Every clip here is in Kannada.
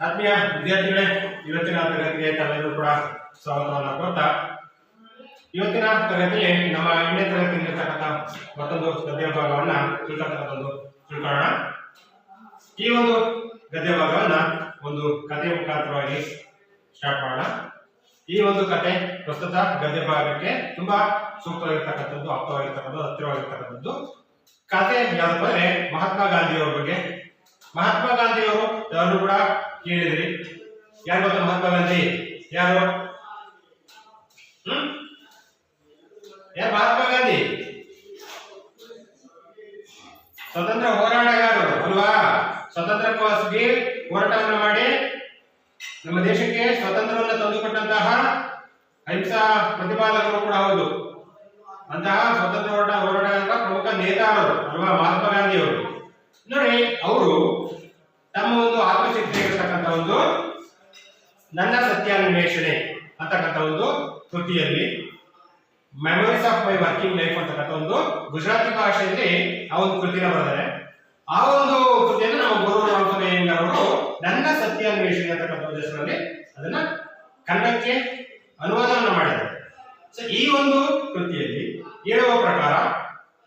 ಆತ್ಮೀಯ ವಿದ್ಯಾರ್ಥಿಗಳೇ, ಇವತ್ತಿನ ತರಗತಿಗೆ ತಾವೆಲ್ಲರೂ ಕೂಡ ಸ್ವಾಗತವನ್ನು ಕೋರ್ತಾ, ಇವತ್ತಿನ ತರಗತಿಯಲ್ಲಿ ನಮ್ಮ 8ನೇ ತರಗತಿಯಲ್ಲಿರ್ತಕ್ಕಂಥ ಮತ್ತೊಂದು ಗದ್ಯ ಭಾಗವನ್ನ ತಿಳ್ಕೊಳ್ಳೋಣ. ಈ ಒಂದು ಗದ್ಯ ಭಾಗವನ್ನ ಒಂದು ಕಥೆ ಮುಖಾಂತರವಾಗಿ ಸ್ಟಾರ್ಟ್ ಮಾಡೋಣ. ಈ ಒಂದು ಕಥೆ ಪ್ರಸ್ತುತ ಗದ್ಯ ಭಾಗಕ್ಕೆ ತುಂಬಾ ಸೂಕ್ತವಾಗಿರ್ತಕ್ಕಂಥದ್ದು, ಆಪ್ತವಾಗಿರ್ತಕ್ಕಂಥದ್ದು, ಹತ್ತಿರವಾಗಿರ್ತಕ್ಕಂಥದ್ದು. ಕಥೆ ಯಾವ್ದಪ್ಪ ಅಂದ್ರೆ ಮಹಾತ್ಮ ಗಾಂಧಿಯವರ ಬಗ್ಗೆ. ಮಹಾತ್ಮ ಗಾಂಧಿಯವರು ಯಾರು ಕೂಡ ಕೇಳಿದ್ರಿ. ಯಾರು ಗೊತ್ತಾ ಮಹಾತ್ಮ ಗಾಂಧಿ? ಯಾರು ಯಾರು ಮಹಾತ್ಮ ಗಾಂಧಿ? ಸ್ವತಂತ್ರ ಹೋರಾಟಗಾರರು ಅಲ್ವಾ? ಸ್ವತಂತ್ರಕ್ಕೋಸ್ಕರ ಹೋರಾಟವನ್ನು ಮಾಡಿ ನಮ್ಮ ದೇಶಕ್ಕೆ ಸ್ವಾತಂತ್ರ್ಯವನ್ನು ತಂದುಕೊಟ್ಟಂತಹ ಅಹಿಂಸಾ ಪ್ರತಿಪಾದಕರು ಕೂಡ ಹೌದು. ಅಂತಹ ಸ್ವತಂತ್ರ ಹೋರಾಟಗಾರರ ಪ್ರಮುಖ ನೇತಾರರು ಅಲ್ವಾ ಮಹಾತ್ಮ ಗಾಂಧಿಯವರು. ನೋಡಿ, ಅವರು ತಮ್ಮ ಒಂದು ಆತ್ಮಚರಿತ್ರೆಗಿರ್ತಕ್ಕಂಥ ಒಂದು ನನ್ನ ಸತ್ಯಾನ್ವೇಷಣೆ ಅಂತಕ್ಕಂಥ ಒಂದು ಕೃತಿಯಲ್ಲಿ memories of my working life ಅಂತಕ್ಕಂಥ ಒಂದು ಗುಜರಾತಿ ಭಾಷೆಯಲ್ಲಿ ಆ ಒಂದು ಕೃತಿನ ಬರೆದರೆ, ಆ ಒಂದು ಕೃತಿಯನ್ನು ನಮ್ಮ ಗುರು ರಾಮಸ್ವಾಮಿಯವರು ನನ್ನ ಸತ್ಯಾನ್ವೇಷಣೆ ಅಂತಕ್ಕಂಥ ಹೆಸರಲ್ಲಿ ಅದನ್ನ ಕನ್ನಡಕ್ಕೆ ಅನುವಾದವನ್ನು ಮಾಡಿದ್ದಾರೆ. ಸೊ ಈ ಒಂದು ಕೃತಿಯಲ್ಲಿ ಹೇಳುವ ಪ್ರಕಾರ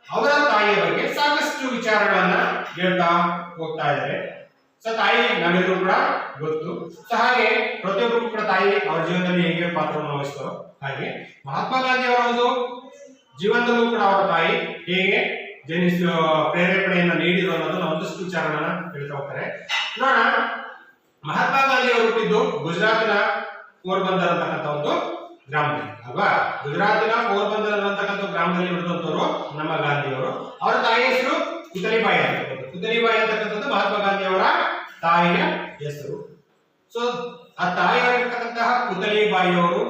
ಅವರ ತಾಯಿಯ ಬಗ್ಗೆ ಸಾಕಷ್ಟು ವಿಚಾರಗಳನ್ನ ಹೇಳ್ತಾ ಹೋಗ್ತಾ ಇದ್ದಾರೆ. ಸೊ ತಾಯಿ ನಮ್ಮೆಲ್ಲರೂ ಕೂಡ ಗೊತ್ತು. ಸೊ ಹಾಗೆ ಪ್ರತಿಯೊಬ್ಬರಿಗೂ ಕೂಡ ತಾಯಿ ಅವರ ಜೀವನದಲ್ಲಿ ಹೇಗೆ ಪಾತ್ರವನ್ನು ವಹಿಸ್ತಾರೋ ಹಾಗೆ ಮಹಾತ್ಮ ಗಾಂಧಿ ಅವರ ಒಂದು ಜೀವನದಲ್ಲೂ ಕೂಡ ಅವರ ತಾಯಿ ಹೇಗೆ ಪ್ರೇರೇಪಣೆಯನ್ನ ನೀಡಿದ್ರು ಅನ್ನೋದನ್ನ ಒಂದಷ್ಟು ವಿಚಾರಗಳನ್ನ ಹೇಳ್ತಾ ಹೋಗ್ತಾರೆ. ನೋಡೋಣ, ಮಹಾತ್ಮ ಗಾಂಧಿ ಅವರು ಹುಟ್ಟಿದ್ದು ಗುಜರಾತಿನ ಪೋರ್ಬಂದರ್ ಅಂತಕ್ಕಂಥ ಒಂದು ಗ್ರಾಮದಲ್ಲಿ ಅಲ್ವಾ? ಗುಜರಾತಿನ ಪೋರ್ಬಂದರ್ ಅಂತಕ್ಕಂಥ ಗ್ರಾಮದಲ್ಲಿ ಹುಟ್ಟಿದಂತವರು ನಮ್ಮ ಗಾಂಧಿಯವರು. ಅವರ ತಾಯಿ ಹೆಸರು ಪುತಲಿಬಾಯಿ ಅಂತಕ್ಕಂಥದ್ದು. ಪುತಲಿಬಾಯಿ ಅಂತಕ್ಕಂಥದ್ದು ಮಹಾತ್ಮ ಗಾಂಧಿ ಅವರ ತಾಯಿಯ ಹೆಸರು. ಸೊ ಆ ತಾಯಿಯಾಗಿರ್ತಕ್ಕಂತಹ ಪುತಲಿಬಾಯಿಯವರು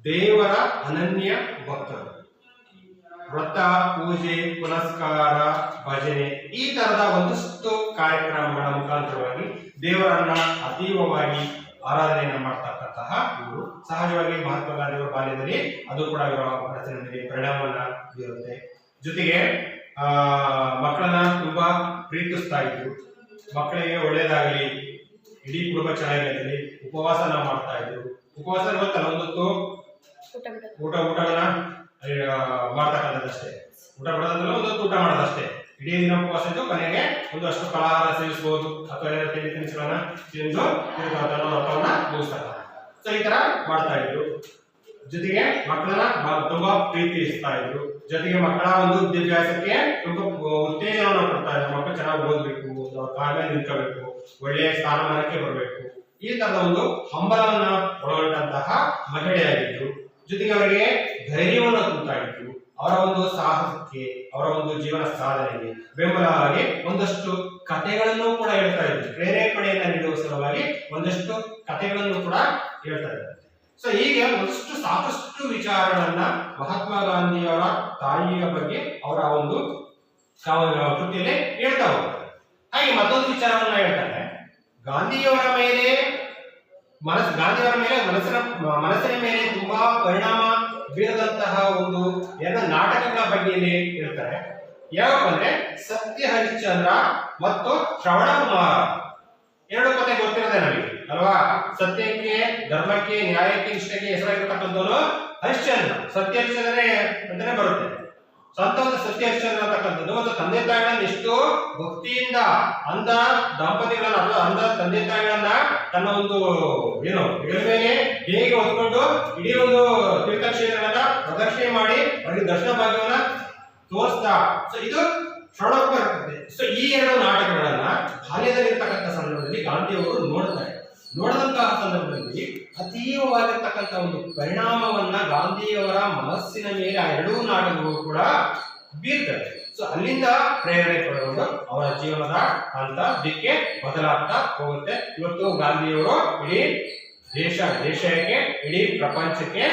ದೇವರ ಅನನ್ಯ ಭಕ್ತರು. ವ್ರತ, ಪೂಜೆ, ಪುನಸ್ಕಾರ, ಭಜನೆ ಈ ತರದ ಒಂದಷ್ಟು ಕಾರ್ಯಕ್ರಮಗಳ ಮುಖಾಂತರವಾಗಿ ದೇವರನ್ನ ಅತೀವವಾಗಿ ಆರಾಧನೆಯನ್ನು ಮಾಡ್ತಕ್ಕಂತಹ ಇವರು. ಸಹಜವಾಗಿ ಮಹಾತ್ಮ ಗಾಂಧಿ ಅವರ ಬಾಲ್ಯದಲ್ಲಿ ಅದು ಕೂಡ ಇವರ ರಚನೆಯಲ್ಲಿ ಪರಿಣಾಮವನ್ನ ಬೀರುತ್ತೆ. ಜೊತೆಗೆ ಮಕ್ಕಳನ್ನ ತುಂಬಾ ಪ್ರೀತಿಸ್ತಾ ಇದ್ರು. ಮಕ್ಕಳಿಗೆ ಒಳ್ಳೇದಾಗಲಿ, ಇಡೀ ಕುಟುಂಬ ಚೆನ್ನಾಗಿರಲಿ ಉಪವಾಸನ ಮಾಡ್ತಾ ಇದ್ರು. ಉಪವಾಸ ಗೊತ್ತಲ್ಲ, ಒಂದೊತ್ತು ಊಟಗಳನ್ನ ಮಾಡ್ತಕ್ಕಂಥದ್ದಷ್ಟೇ. ಊಟ ಮಾಡೋದಂದ್ರೆ ಒಂದೊತ್ತು ಊಟ ಮಾಡೋದಷ್ಟೇ. ಇಡೀ ದಿನ ಉಪವಾಸ ಇದ್ದು ಕೊನೆಗೆ ಒಂದಷ್ಟು ಫಲಾಹಾರ ಸೇವಿಸಬಹುದು ಅಥವಾ ತಿಂಡಿ ತಿನಿಸುಗಳನ್ನ ತಿಂದು ವ್ರತವನ್ನ ಮುಗಿಸ್ತಾರೆ. ಸೊ ಈ ತರ ಮಾಡ್ತಾ ಇದ್ರು. ಜೊತೆಗೆ ಮಕ್ಕಳನ್ನ ತುಂಬಾ ಪ್ರೀತಿಸ್ತಾ ಇದ್ರು. ಜೊತೆಗೆ ಮಕ್ಕಳ ಒಂದು ವಿದ್ಯಾಭ್ಯಾಸಕ್ಕೆ ತುಂಬಾ ಉತ್ತೇಜನವನ್ನು ಕೊಡ್ತಾ ಇದ್ರು. ಮಕ್ಕಳು ಚೆನ್ನಾಗಿ ಓದ್ಬೇಕು, ಕಾಲಲ್ಲಿ ನಿಂತ್ಕೋಬೇಕು, ಒಳ್ಳೆಯ ಸ್ಥಾನಮಾನಕ್ಕೆ ಬರಬೇಕು, ಈ ತರದ ಒಂದು ಹಂಬಲವನ್ನ ಒಳಗೊಂಡಂತಹ ಮಹಿಳೆಯಾಗಿದ್ರು. ಜೊತೆಗೆ ಅವರಿಗೆ ಧೈರ್ಯವನ್ನು ತುಂಬುತ್ತಾ ಇದ್ರು. ಅವರ ಒಂದು ಸಾಹಸಕ್ಕೆ, ಅವರ ಒಂದು ಜೀವನ ಸಾಧನೆಗೆ ಬೆಂಬಲವಾಗಿ ಒಂದಷ್ಟು ಕಥೆಗಳನ್ನು ಕೂಡ ಹೇಳ್ತಾ ಇದ್ರು. ಪ್ರೇರೇಪಣೆಯನ್ನ ನೀಡುವ ಸಲುವಾಗಿ ಒಂದಷ್ಟು ಕಥೆಗಳನ್ನು ಕೂಡ ಹೇಳ್ತಾ ಇದ್ದಾರೆ. ಸೊ ಹೀಗೆ ಒಂದಷ್ಟು ಸಾಕಷ್ಟು ವಿಚಾರಗಳನ್ನ ಮಹಾತ್ಮ ಗಾಂಧಿಯವರ ತಾಯಿಯ ಬಗ್ಗೆ ಅವರ ಒಂದು ಕೃತಿಯಲ್ಲಿ ಹೇಳ್ತಾ ಹೋಗ್ತಾರೆ. ಹಾಗೆ ಮತ್ತೊಂದು ವಿಚಾರವನ್ನ ಹೇಳ್ತಾರೆ. ಗಾಂಧಿಯವರ ಮೇಲೆ ಮನಸ್ಸಿನ ಮೇಲೆ ತುಂಬಾ ಪರಿಣಾಮ ಬೀರದಂತಹ ಒಂದು ಎಲ್ಲ ನಾಟಕಗಳ ಬಗ್ಗೆ ಹೇಳ್ತಾರೆ. ಯಾವಪ್ಪ ಅಂದ್ರೆ ಸತ್ಯ ಹರಿಶ್ಚಂದ್ರ ಮತ್ತು ಶ್ರವಣ ಕುಮಾರ. ಎರಡು ಕಥೆ ಗೊತ್ತಿರೋದೆ ನಮಗೆ ಅಲ್ವಾ? ಸತ್ಯಕ್ಕೆ, ಧರ್ಮಕ್ಕೆ, ನ್ಯಾಯಕ್ಕೆ, ನಿಷ್ಠೆಗೆ ಹೆಸರಾಗಿರ್ತಕ್ಕಂಥವನು ಹರಿಶ್ಚಂದ್ರ. ಸತ್ಯ ಹರಿಶ್ಚಂದ್ರ ಅಂತಾನೆ ಬರುತ್ತೆ. ಸ್ವಂತ ಒಂದು ಸತ್ಯ ಹರಿಶ್ಚಂದ್ರ ಅಂತಕ್ಕಂಥದ್ದು ಒಂದು ತಂದೆ ತಾಯಿಗಳನ್ನ ಎಷ್ಟು ಭಕ್ತಿಯಿಂದ ಅಂಧ ದಂಪತಿಗಳನ್ನ ಅಥವಾ ಅಂಧ ತಂದೆ ತಾಯಿಗಳನ್ನ ತನ್ನ ಒಂದು ಹೆಗಲ ಮೇಲೆ ಹೇಗೆ ಹೊತ್ಕೊಂಡು ಇಡೀ ಒಂದು ತೀರ್ಥಕ್ಷೇತ್ರಗಳನ್ನ ಪ್ರದಕ್ಷಿಣೆ ಮಾಡಿ ಅವರಿಗೆ ದರ್ಶನ ಭಾಗ್ಯವನ್ನ ತೋರಿಸ್ತಾ. ಸೊ ಇದು ಶ್ರವಣಕ್ಕೆ ಬರ್ತದೆ. ಸೊ ಈ ಎರಡು ನಾಟಕಗಳನ್ನ ಬಾಲ್ಯದಲ್ಲಿರ್ತಕ್ಕಂಥ ಸಂದರ್ಭದಲ್ಲಿ ಗಾಂಧಿಯವರು ನೋಡ್ತಾರೆ. ನೋಡಿದಂತಹ ಸಂದರ್ಭದಲ್ಲಿ ಅತೀವವಾಗಿರ್ತಕ್ಕಂಥ ಒಂದು ಪರಿಣಾಮವನ್ನ ಗಾಂಧಿಯವರ ಮನಸ್ಸಿನ ಮೇಲೆ ಆ ಎರಡೂ ನಾಟಕಗಳು ಕೂಡ ಬೀರ್ತವೆ. ಸೊ ಅಲ್ಲಿಂದ ಪ್ರೇರಣೆ ಪಡೆದುಕೊಂಡು ಅವರ ಜೀವನದ ಅಂತ ದಿಕ್ಕೆ ಬದಲಾಗ್ತಾ ಹೋಗುತ್ತೆ. ಇವತ್ತು ಗಾಂಧಿಯವರು ಇಡೀ ದೇಶಕ್ಕೆ, ಇಡೀ ಪ್ರಪಂಚಕ್ಕೆ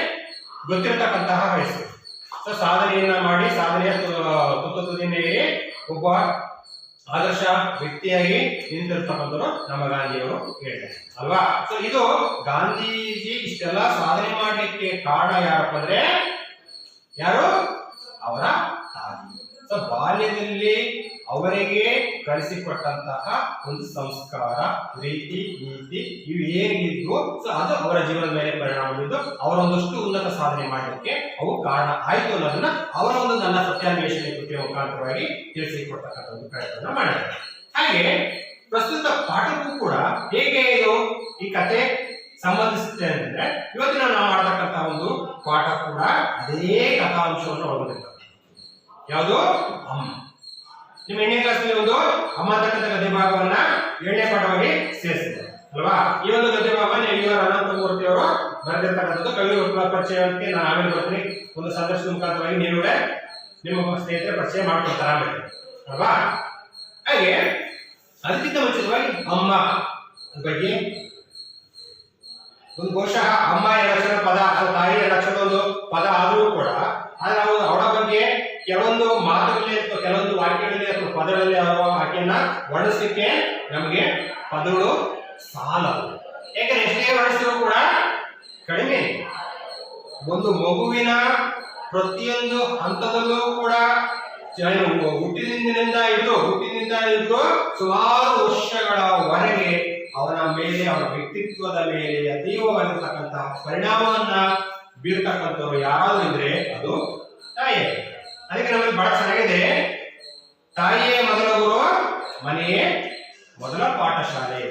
ಗೊತ್ತಿರತಕ್ಕಂತಹ ಹೆಸರು. ಸೊ ಸಾಧನೆಯನ್ನ ಮಾಡಿ ಸಾಧನೆಯ ತುತ್ತುದಿನ ಒಬ್ಬ ಆದರ್ಶ ವ್ಯಕ್ತಿಯಾಗಿ ನಿಂತಿರ್ತಕ್ಕಂಥವ್ರು ನಮ್ಮ ಗಾಂಧಿಯವರು ಹೇಳ್ತಾರೆ ಅಲ್ವಾ? ಸೊ ಇದು ಗಾಂಧೀಜಿ ಇಷ್ಟೆಲ್ಲ ಸಾಧನೆ ಮಾಡ್ಲಿಕ್ಕೆ ಕಾರಣ ಯಾರಪ್ಪ ಅಂದ್ರೆ ಯಾರು? ಅವರ ತಾಯಿ. ಸೊ ಬಾಲ್ಯದಲ್ಲಿ ಅವರಿಗೆ ಕಲಿಸಿಕೊಟ್ಟಂತಹ ಒಂದು ಸಂಸ್ಕಾರ, ರೀತಿ, ನೀತಿ ಇವು ಏನಿದ್ವು ಸೊ ಅದು ಅವರ ಜೀವನದ ಮೇಲೆ ಪರಿಣಾಮ ಬೀರಿದ್ದು ಅವರೊಂದಷ್ಟು ಉನ್ನತ ಸಾಧನೆ ಮಾಡಲಿಕ್ಕೆ ಅವು ಕಾರಣ ಆಯ್ತು ಅನ್ನೋದನ್ನ ಅವರ ಒಂದು ನನ್ನ ಸತ್ಯಾನ್ವೇಷಣೆ ಕೃತಿಯ ಮುಖಾಂತರವಾಗಿ ತಿಳಿಸಿಕೊಡ್ತಕ್ಕಂಥ ಒಂದು ಪ್ರಯತ್ನ ಮಾಡಿದ್ದಾರೆ. ಹಾಗೆ ಪ್ರಸ್ತುತ ಪಾಠಕ್ಕೂ ಕೂಡ ಹೇಗೆ ಇದು ಈ ಕತೆ ಸಂಬಂಧಿಸುತ್ತೆ ಅಂದ್ರೆ ಇವತ್ತಿನ ನಾವು ಮಾಡತಕ್ಕಂತಹ ಒಂದು ಪಾಠ ಕೂಡ ಅದೇ ಕಥಾಂಶವನ್ನು ಒಳಗೊಂಡಿರ್ತದೆ. ಯಾವುದು? ಅಮ್ಮ. ನಿಮ್ಮ 8ನೇ ಕ್ಲಾಸ್ನಲ್ಲಿ ಒಂದು ಅಮ್ಮ ಅಂತಕ್ಕಂಥ ಗದ್ಯ ಭಾಗವನ್ನ 7ನೇ ಪಾಠವಾಗಿ ಸೇರಿಸಿದೆ ಅಲ್ವಾ? ಈ ಒಂದು ಗದ್ಯ ಭಾಗವನ್ನು ಎಲ್ಲಿವರ ಅನಂತಮೂರ್ತಿ ಅವರು ಬರೆದಿರ್ತಕ್ಕಂಥದ್ದು. ಕವಿ ಪರಿಚಯಕ್ಕೆ ನಾನು ಆಮೇಲೆ ಬರ್ತೀನಿ, ಒಂದು ಸಂದರ್ಶನದ ಮುಖಾಂತರವಾಗಿ ನೀವು ನಿಮ್ಮ ಸ್ನೇಹಿತರ ಪರಿಚಯ ಮಾಡ್ಕೊಳ್ತಾರ ಆಮೇಲೆ ಅಲ್ವಾ? ಹಾಗೆ ಅದಕ್ಕಿಂತ ಮುಂಚಿತವಾಗಿ ಅಮ್ಮ ಬಗ್ಗೆ ಒಂದು ಬಹುಶಃ ಅಮ್ಮ 2 ಅಕ್ಷರ ಪದ ಅಥವಾ ತಾಯಿ 2 ಅಕ್ಷರದ ಒಂದು ಪದ ಆದರೂ ಕೂಡ ಆದ್ರೆ ನಾವು ಅವಳ ಬಗ್ಗೆ ಕೆಲವೊಂದು ಮಾತುಗಳಲ್ಲಿ ಅಥವಾ ಕೆಲವೊಂದು ವಾಕ್ಯಗಳಲ್ಲಿ ಅಥವಾ ಪದಗಳಲ್ಲಿ ಆಕೆಯನ್ನ ವರ್ಣಿಸಲಿಕ್ಕೆ ನಮಗೆ ಪದಗಳು ಸಾಲದು. ಯಾಕಂದ್ರೆ ಎಷ್ಟೇ ವರ್ಣಿಸಿದ್ರು ಕೂಡ ಕಡಿಮೆ. ಒಂದು ಮಗುವಿನ ಪ್ರತಿಯೊಂದು ಹಂತದಲ್ಲೂ ಕೂಡ ಹುಟ್ಟಿನಿಂದ ಹಿಡಿದು ಸುಮಾರು ವರ್ಷಗಳವರೆಗೆ ಅವನ ಮೇಲೆ, ಅವನ ವ್ಯಕ್ತಿತ್ವದ ಮೇಲೆ ಅತೀವವಾಗಿರ್ತಕ್ಕಂತಹ ಪರಿಣಾಮವನ್ನ ಬೀರ್ತಕ್ಕಂಥವ್ರು ಯಾರಾದ್ರೂ ಇದ್ರೆ ಅದು ತಾಯಿ. ಅದಕ್ಕೆ ನಮಗೆ ಬಹಳ ಚೆನ್ನಾಗಿದೆ, ತಾಯಿಯೇ ಮೊದಲ ಗುರು, ಮನೆಯೇ ಮೊದಲ ಪಾಠಶಾಲೆ.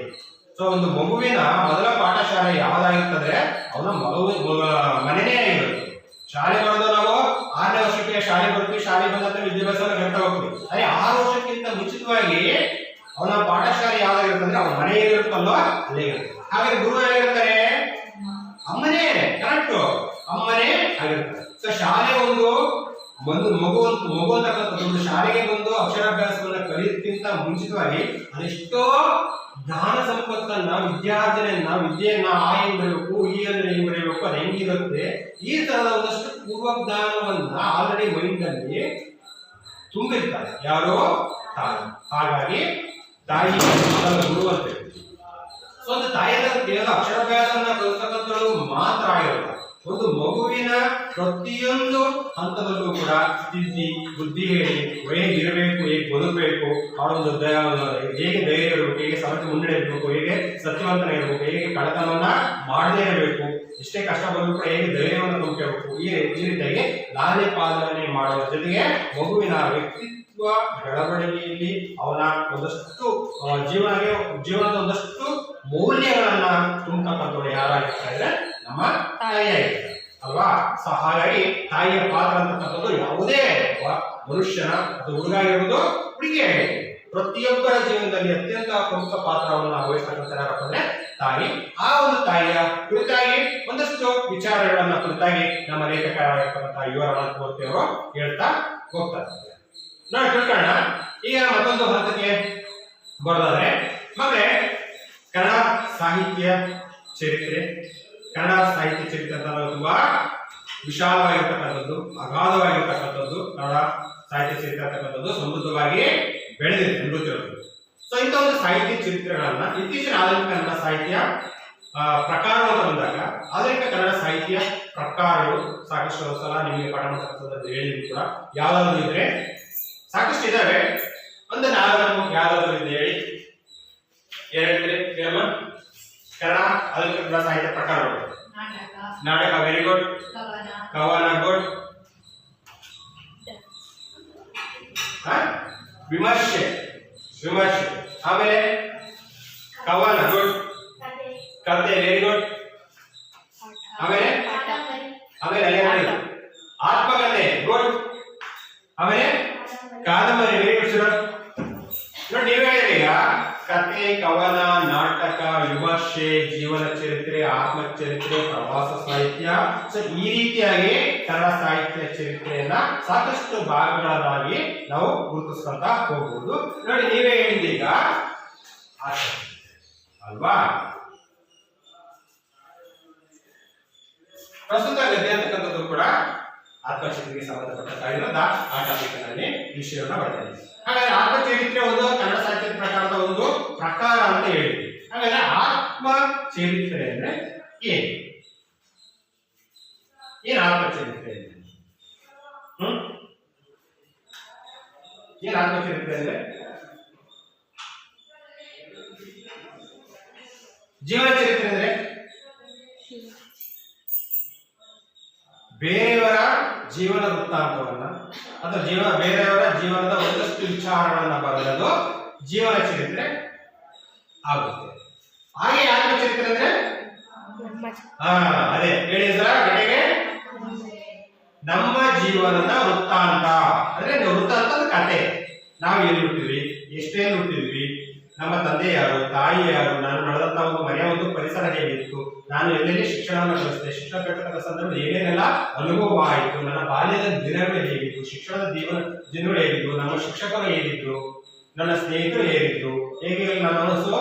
ಸೊ ಒಂದು ಮಗುವಿನ ಮೊದಲ ಪಾಠಶಾಲೆ ಯಾವ್ದಾಗಿರ್ತದೆ ಅವನ ಮನೆಯೇ ಆಗಿರುತ್ತೆ. ಶಾಲೆ ಬರೋದು ನಾವು 6ನೇ ವರ್ಷಕ್ಕೆ ಶಾಲೆ ಬರ್ತೀವಿ, ಶಾಲೆ ಬಂದಂತ ವಿದ್ಯಾಭ್ಯಾಸವನ್ನು ಕಲಿತಾ ಹೋಗ್ತೀವಿ. ಅದೇ 6 ವರ್ಷಕ್ಕಿಂತ ಮುಂಚಿತವಾಗಿ ಅವನ ಪಾಠಶಾಲೆ ಯಾವ್ದಾಗಿರ್ತಂದ್ರೆ ಅವನ ಮನೆ ಏನಿರುತ್ತಲ್ಲೋ ಅಲ್ಲೇ ಇರುತ್ತೆ. ಹಾಗಾದ್ರೆ ಗುರು ಹೇಗಿರ್ತಾರೆ? ಅಮ್ಮನೇ. ಕರೆಕ್ಟ್, ಅಮ್ಮನೇ ಆಗಿರ್ತಾರೆ. ಸೊ ಶಾಲೆ ಒಂದು ಮಗು ಅಂತಕ್ಕಂಥದ್ದು ಶಾಲೆಗೆ ಬಂದು ಅಕ್ಷರಾಭ್ಯಾಸವನ್ನ ಕಲಿಯೋದಕ್ಕಿಂತ ಮುಂಚಿತವಾಗಿ ಅದೆಷ್ಟೋ ಜ್ಞಾನ ಸಂಪತ್ತನ್ನ, ವಿದ್ಯೆಯನ್ನ ಆ ಹೆಂಗ್ ಬರಬೇಕು, ಈ ಅಂದ್ರೆ ಹೆಂಗ್ ಬರಬೇಕು, ಅದು ಹೆಂಗಿರುತ್ತೆ, ಈ ತರದ ಒಂದಷ್ಟು ಪೂರ್ವಜ್ಞಾನವನ್ನ ಆಲ್ರೆಡಿ ಮೈಂಡ್ ಅಲ್ಲಿ ತುಂಬಿರ್ತಾರೆ ಯಾರು? ತಾಯಿ. ಹಾಗಾಗಿ ತಾಯಿ ಗುರು ಅಂತ. ಸೊ ಒಂದು ತಾಯಿಯ ಕೇವಲ ಅಕ್ಷರಾಭ್ಯಾಸವನ್ನ ಕಲಿಸ್ತಕ್ಕಂಥದ್ದು ಮಾತ್ರ ಆಗಿರಲ್ಲ, ಒಂದು ಮಗುವಿನ ಪ್ರತಿಯೊಂದು ಹಂತದಲ್ಲೂ ಕೂಡ ತಿದ್ದಿ ಬುದ್ಧಿ ಹೇಳಿ ಹೇಗಿರಬೇಕು, ಹೇಗೆ ಬದುಕಬೇಕು, ಅವರೊಂದು ಹೇಗೆ ಧೈರ್ಯ ಇರಬೇಕು, ಹೇಗೆ ಸಮಸ್ಯೆ ಮುನ್ನಡೆಯಬೇಕು, ಹೇಗೆ ಸತ್ಯವಂತನ ಇರಬೇಕು, ಹೇಗೆ ಕಳ್ಳತನವನ್ನ ಮಾಡದೇ ಇರಬೇಕು, ಎಷ್ಟೇ ಕಷ್ಟ ಬಂದರೂ ಕೂಡ ಹೇಗೆ ಧೈರ್ಯವನ್ನು ತುಂಬಿರಬೇಕು, ಈ ರೀತಿಯಾಗಿ ಲಾಲನೆ ಪಾಲನೆ ಮಾಡುವ ಜೊತೆಗೆ ಮಗುವಿನ ವ್ಯಕ್ತಿತ್ವ ಬೆಳವಣಿಗೆಯಲ್ಲಿ ಅವನ ಒಂದಷ್ಟು ಜೀವನದ ಒಂದಷ್ಟು ಮೌಲ್ಯಗಳನ್ನ ತುಂಬತಕ್ಕಂಥವ್ರು ಯಾರಾಗಿರ್ತಾರೆ? ನಮ್ಮ ತಾಯಿಯಾಗಿರ್ತಾರೆ ಅಲ್ವಾ? ಸೊ ಹಾಗಾಗಿ ತಾಯಿಯ ಪಾತ್ರ ಅಂತಕ್ಕಂಥದ್ದು ಯಾವುದೇ ಮನುಷ್ಯನ ಅಥವಾ ಹುಡುಗ ಆಗಿರ್ಬೋದು, ಹುಡುಗಿ ಆಗಿರ್ಬೋದು, ಪ್ರತಿಯೊಬ್ಬರ ಜೀವನದಲ್ಲಿ ಅತ್ಯಂತ ಪ್ರಮುಖ ಪಾತ್ರವನ್ನು ವಹಿಸ್ತಕ್ಕಂಥ ಯಾರಪ್ಪ ಅಂದ್ರೆ ತಾಯಿ. ಆ ಒಂದು ತಾಯಿಯ ಕುರಿತಾಗಿ ಒಂದಷ್ಟು ವಿಚಾರಗಳನ್ನ ಕುರಿತಾಗಿ ನಮ್ಮ ಲೇಖಕರಾಗಿರ್ತಕ್ಕಂಥ ಯುವ ಅನಂತಮೂರ್ತಿ ಅವರು ಹೇಳ್ತಾ ಹೋಗ್ತಾರೆ. ನೋಡಿ ತಿಳ್ಕೊಳ್ಳೋಣ. ಈಗ ಮತ್ತೊಂದು ಹಂತಕ್ಕೆ ಬರೋದಾದ್ರೆ ಮಕ್ಕಳೇ, ಕನ್ನಡ ಸಾಹಿತ್ಯ ಚರಿತ್ರೆ ಅಂತ ತುಂಬಾ ವಿಶಾಲವಾಗಿರ್ತಕ್ಕಂಥದ್ದು, ಅಗಾಧವಾಗಿರ್ತಕ್ಕಂಥದ್ದು. ಕನ್ನಡ ಸಾಹಿತ್ಯ ಚರಿತ್ರೆ ಅಂತಕ್ಕಂಥದ್ದು ಸಮೃದ್ಧವಾಗಿ ಬೆಳೆದಿದೆ ನೃತ್ಯಗಳು. ಸೊ ಇಂಥ ಒಂದು ಸಾಹಿತ್ಯ ಚರಿತ್ರೆಗಳನ್ನ ಇತ್ತೀಚಿನ ಆಧುನಿಕ ಕನ್ನಡ ಸಾಹಿತ್ಯ ಪ್ರಕಾರಗಳು ಅಂತ ಬಂದಾಗ ಆಧುನಿಕ ಕನ್ನಡ ಸಾಹಿತ್ಯ ಪ್ರಕಾರಗಳು ಸಾಕಷ್ಟು ಸಲ ನಿಮಗೆ ಪಾಠ ಮಾಡ್ತಕ್ಕಂಥದ್ದು ಹೇಳಿದ್ರು ಕೂಡ. ಯಾವ್ದಾದ್ರು ಇದ್ರೆ ಸಾಕಷ್ಟು ಇದಾವೆ, ಒಂದು 4 ಯಾವ್ದಾದ್ರು ಇದೆ ಹೇಳಿ. ಹೇಳಿದ್ರೆ ಕನ್ನಡ ಆಧುನಿಕ ಕನ್ನಡ ಸಾಹಿತ್ಯ ಪ್ರಕಾರಗಳು: ನಾಟಕ, ವೆರಿ ಗುಡ್. ಕವನ, ಗುಡ್. ವಿಮರ್ಶೆ. ಆಮೇಲೆ ಕವನ, ಗುಡ್. ಕತೆ, ವೆರಿ ಗುಡ್. ಆಮೇಲೆ ಆತ್ಮಕಥೆ, ಗುಡ್. ಆಮೇಲೆ ಕಾದಂಬರಿ, ವೆರಿ ಗುಡ್ ಸರ್. ನೋಡಿ ನೀವೇ ಹೇಳಿದ್ರೆ ಈಗ ಕತೆ, ಕವನ, ನಾಟಕ, ವಿಮರ್ಶೆ, ಜೀವನ ಚರಿತ್ರೆ, ಆತ್ಮಚರಿತ್ರೆ, ಪ್ರವಾಸ ಸಾಹಿತ್ಯ. ಸೊ ಈ ರೀತಿಯಾಗಿ ಕನ್ನಡ ಸಾಹಿತ್ಯ ಚರಿತ್ರೆಯನ್ನ ಸಾಕಷ್ಟು ಭಾಗಗಳನ್ನಾಗಿ ನಾವು ಗುರುತಿಸ್ಕೊಂತ ಹೋಗ್ಬೋದು. ನೋಡಿ ನೀವೇ ಹೇಳಿದ್ದೀಗ ಅಲ್ವಾ? ಪ್ರಸ್ತುತ ಗದ್ಯ ಅಂತಕ್ಕಂಥದ್ದು ಕೂಡ ಆತ್ಮಚರಿತ್ರೆಗೆ ಸಂಬಂಧಪಟ್ಟ ಆ ಟಾಪಿಕ್ ನಲ್ಲಿ ವಿಷಯವನ್ನ ಬರ್ತದೆ. ಹಾಗಾದ್ರೆ ಆತ್ಮಚರಿತ್ರೆ ಒಂದು ಕನ್ನಡ ಸಾಹಿತ್ಯದ ಪ್ರಕಾರದ ಒಂದು ಪ್ರಕಾರ ಅಂತ ಹೇಳಿದ್ವಿ. ಹಾಗಾದ್ರೆ ಆತ್ಮಚರಿತ್ರೆ ಅಂದ್ರೆ ಏನ್ ಆತ್ಮಚರಿತ್ರೆ ಅಂದ್ರೆ? ಏನ್ ಆತ್ಮಚರಿತ್ರೆ ಅಂದ್ರೆ? ಜೀವನ ಚರಿತ್ರೆ ಅಂದ್ರೆ ಬೇರೆಯವರ ಜೀವನ ವೃತ್ತಾಂತವನ್ನ ಅಥವಾ ಬೇರೆಯವರ ಜೀವನದ ಒಂದಷ್ಟು ವಿಚಾರಗಳನ್ನ ಬರೆದು ಜೀವನ ಚರಿತ್ರೆ ಆಗುತ್ತೆ. ಹಾಗೆ ಆತ್ಮಚರಿತ್ರೆ ಅಂದ್ರೆ ಅದೇ ಹೇಳಿ ಸರ ಕಡೆಗೆ ನಮ್ಮ ಜೀವನದ ವೃತ್ತಾಂತ ಅಂದ್ರೆ ವೃತ್ತಾಂತ ಅಂದ್ರೆ ಕತೆ. ನಾವು ಎಲ್ಲಿ ಹುಟ್ಟಿದ್ವಿ, ಎಷ್ಟೇನು ಹುಟ್ಟಿದ್ವಿ, ನಮ್ಮ ತಂದೆ ಯಾರು, ತಾಯಿ ಯಾರು, ನಾನು ನಡೆದಂತ ಒಂದು ಮನೆಯ ಒಂದು ಪರಿಸರ ಹೇಗಿತ್ತು, ನಾನು ಎಲ್ಲೆಲ್ಲಿ ಶಿಕ್ಷಣವನ್ನು ಕಲಿಸಿದೆ, ಶಿಕ್ಷಣ ಕಲಿತಕ್ಕಂಥ ಸಂದರ್ಭದಲ್ಲಿ ಏನೇನೆಲ್ಲ ಅನುಭವ ಆಯಿತು, ನನ್ನ ಬಾಲ್ಯದ ದಿನಗಳು ಹೇಗಿತ್ತು, ಶಿಕ್ಷಣದ ದಿನಗಳು ಹೇಗಿದ್ದು, ನಮ್ಮ ಶಿಕ್ಷಕರು ಹೇಗಿದ್ರು, ನನ್ನ ಸ್ನೇಹಿತರು ಹೇಗಿದ್ರು, ಹೇಗೆ ನನ್ನ ಮನಸ್ಸು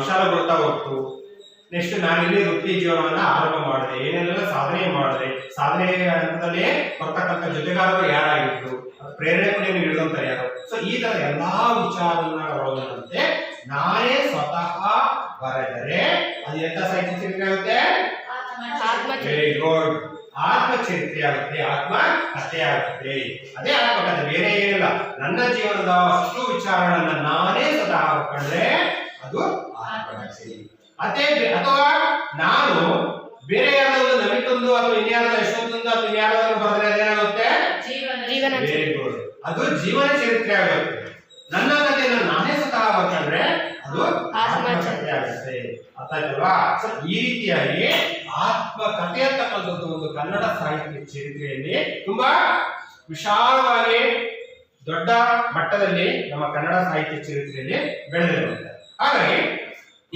ವಿಶಾಲಗೊಳ್ತಾ ಹೋಗ್ತು. ನೆಕ್ಸ್ಟ್ ನಾನು ಇಲ್ಲಿ ವೃತ್ತಿ ಜೀವನವನ್ನ ಆರಂಭ ಮಾಡಿದೆ, ಏನೆಲ್ಲ ಸಾಧನೆ ಮಾಡಿದೆ, ಸಾಧನೆ ಹಂತದಲ್ಲಿ ಬರ್ತಕ್ಕಂಥ ಜೊತೆಗಾರರು ಯಾರಾಗಿದ್ರು, ಪ್ರೇರಣೆಯನ್ನು ಹಿಡಿದಂತ ಯಾರು. ಸೊ ಈ ತರ ಎಲ್ಲಾ ವಿಚಾರವನ್ನ ಒಳಗೊಂಡಂತೆ ನಾನೇ ಸ್ವತಃ ಬರೆದರೆ ಅದು ಎಂತ ಸಾಹಿತ್ಯ ಚರಿತ್ರೆ ಆಗುತ್ತೆ? ವೆರಿ ಗುಡ್, ಆತ್ಮಚರಿತ್ರೆ ಆಗುತ್ತೆ, ಆತ್ಮ ಕಥೆ ಆಗುತ್ತೆ. ಅದೇ ಆತ್ಮಕಥೆ, ಬೇರೆ ಏನಿಲ್ಲ. ನನ್ನ ಜೀವನದ ಅಷ್ಟು ವಿಚಾರಗಳನ್ನ ನಾನೇ ಸ್ವತಃ ಹಾಕೊಂಡ್ರೆ ಅದು ಆತ್ಮಕಥೆ. ಅಥವಾ ನಾನು ಬೇರೆ ಯಾರಾದ್ರೂ ನಮಿತೊಂದು ಅಥವಾ ಇನ್ಯಾರದ ಯಶವಂತಂದು ಅಥವಾ ಇನ್ಯಾರಾದ್ರೂ ಬರೆದ್ರೆ ಅದೇನಾಗುತ್ತೆ? ವೆರಿ ಗುಡ್, ಅದು ಜೀವನ ಚರಿತ್ರೆ ಆಗುತ್ತೆ. ನನ್ನ ಕಥೆಯನ್ನು ನಾನೇ ಸ್ವತಃ ಹಾಕೊಂಡ್ರೆ ಅದು ಆತ್ಮಕಥೆ ಆಗುತ್ತೆ. ಅರ್ಥ ಆಯ್ತಲ್ವಾ? ಈ ರೀತಿಯಾಗಿ ಆತ್ಮಕಥೆ ಅಂತಕ್ಕಂಥದ್ದು ಒಂದು ಕನ್ನಡ ಸಾಹಿತ್ಯ ಚರಿತ್ರೆಯಲ್ಲಿ ತುಂಬಾ ವಿಶಾಲವಾಗಿ ದೊಡ್ಡ ಮಟ್ಟದಲ್ಲಿ ನಮ್ಮ ಕನ್ನಡ ಸಾಹಿತ್ಯ ಚರಿತ್ರೆಯಲ್ಲಿ ಬೆಳೆದಿರುತ್ತೆ. ಹಾಗಾಗಿ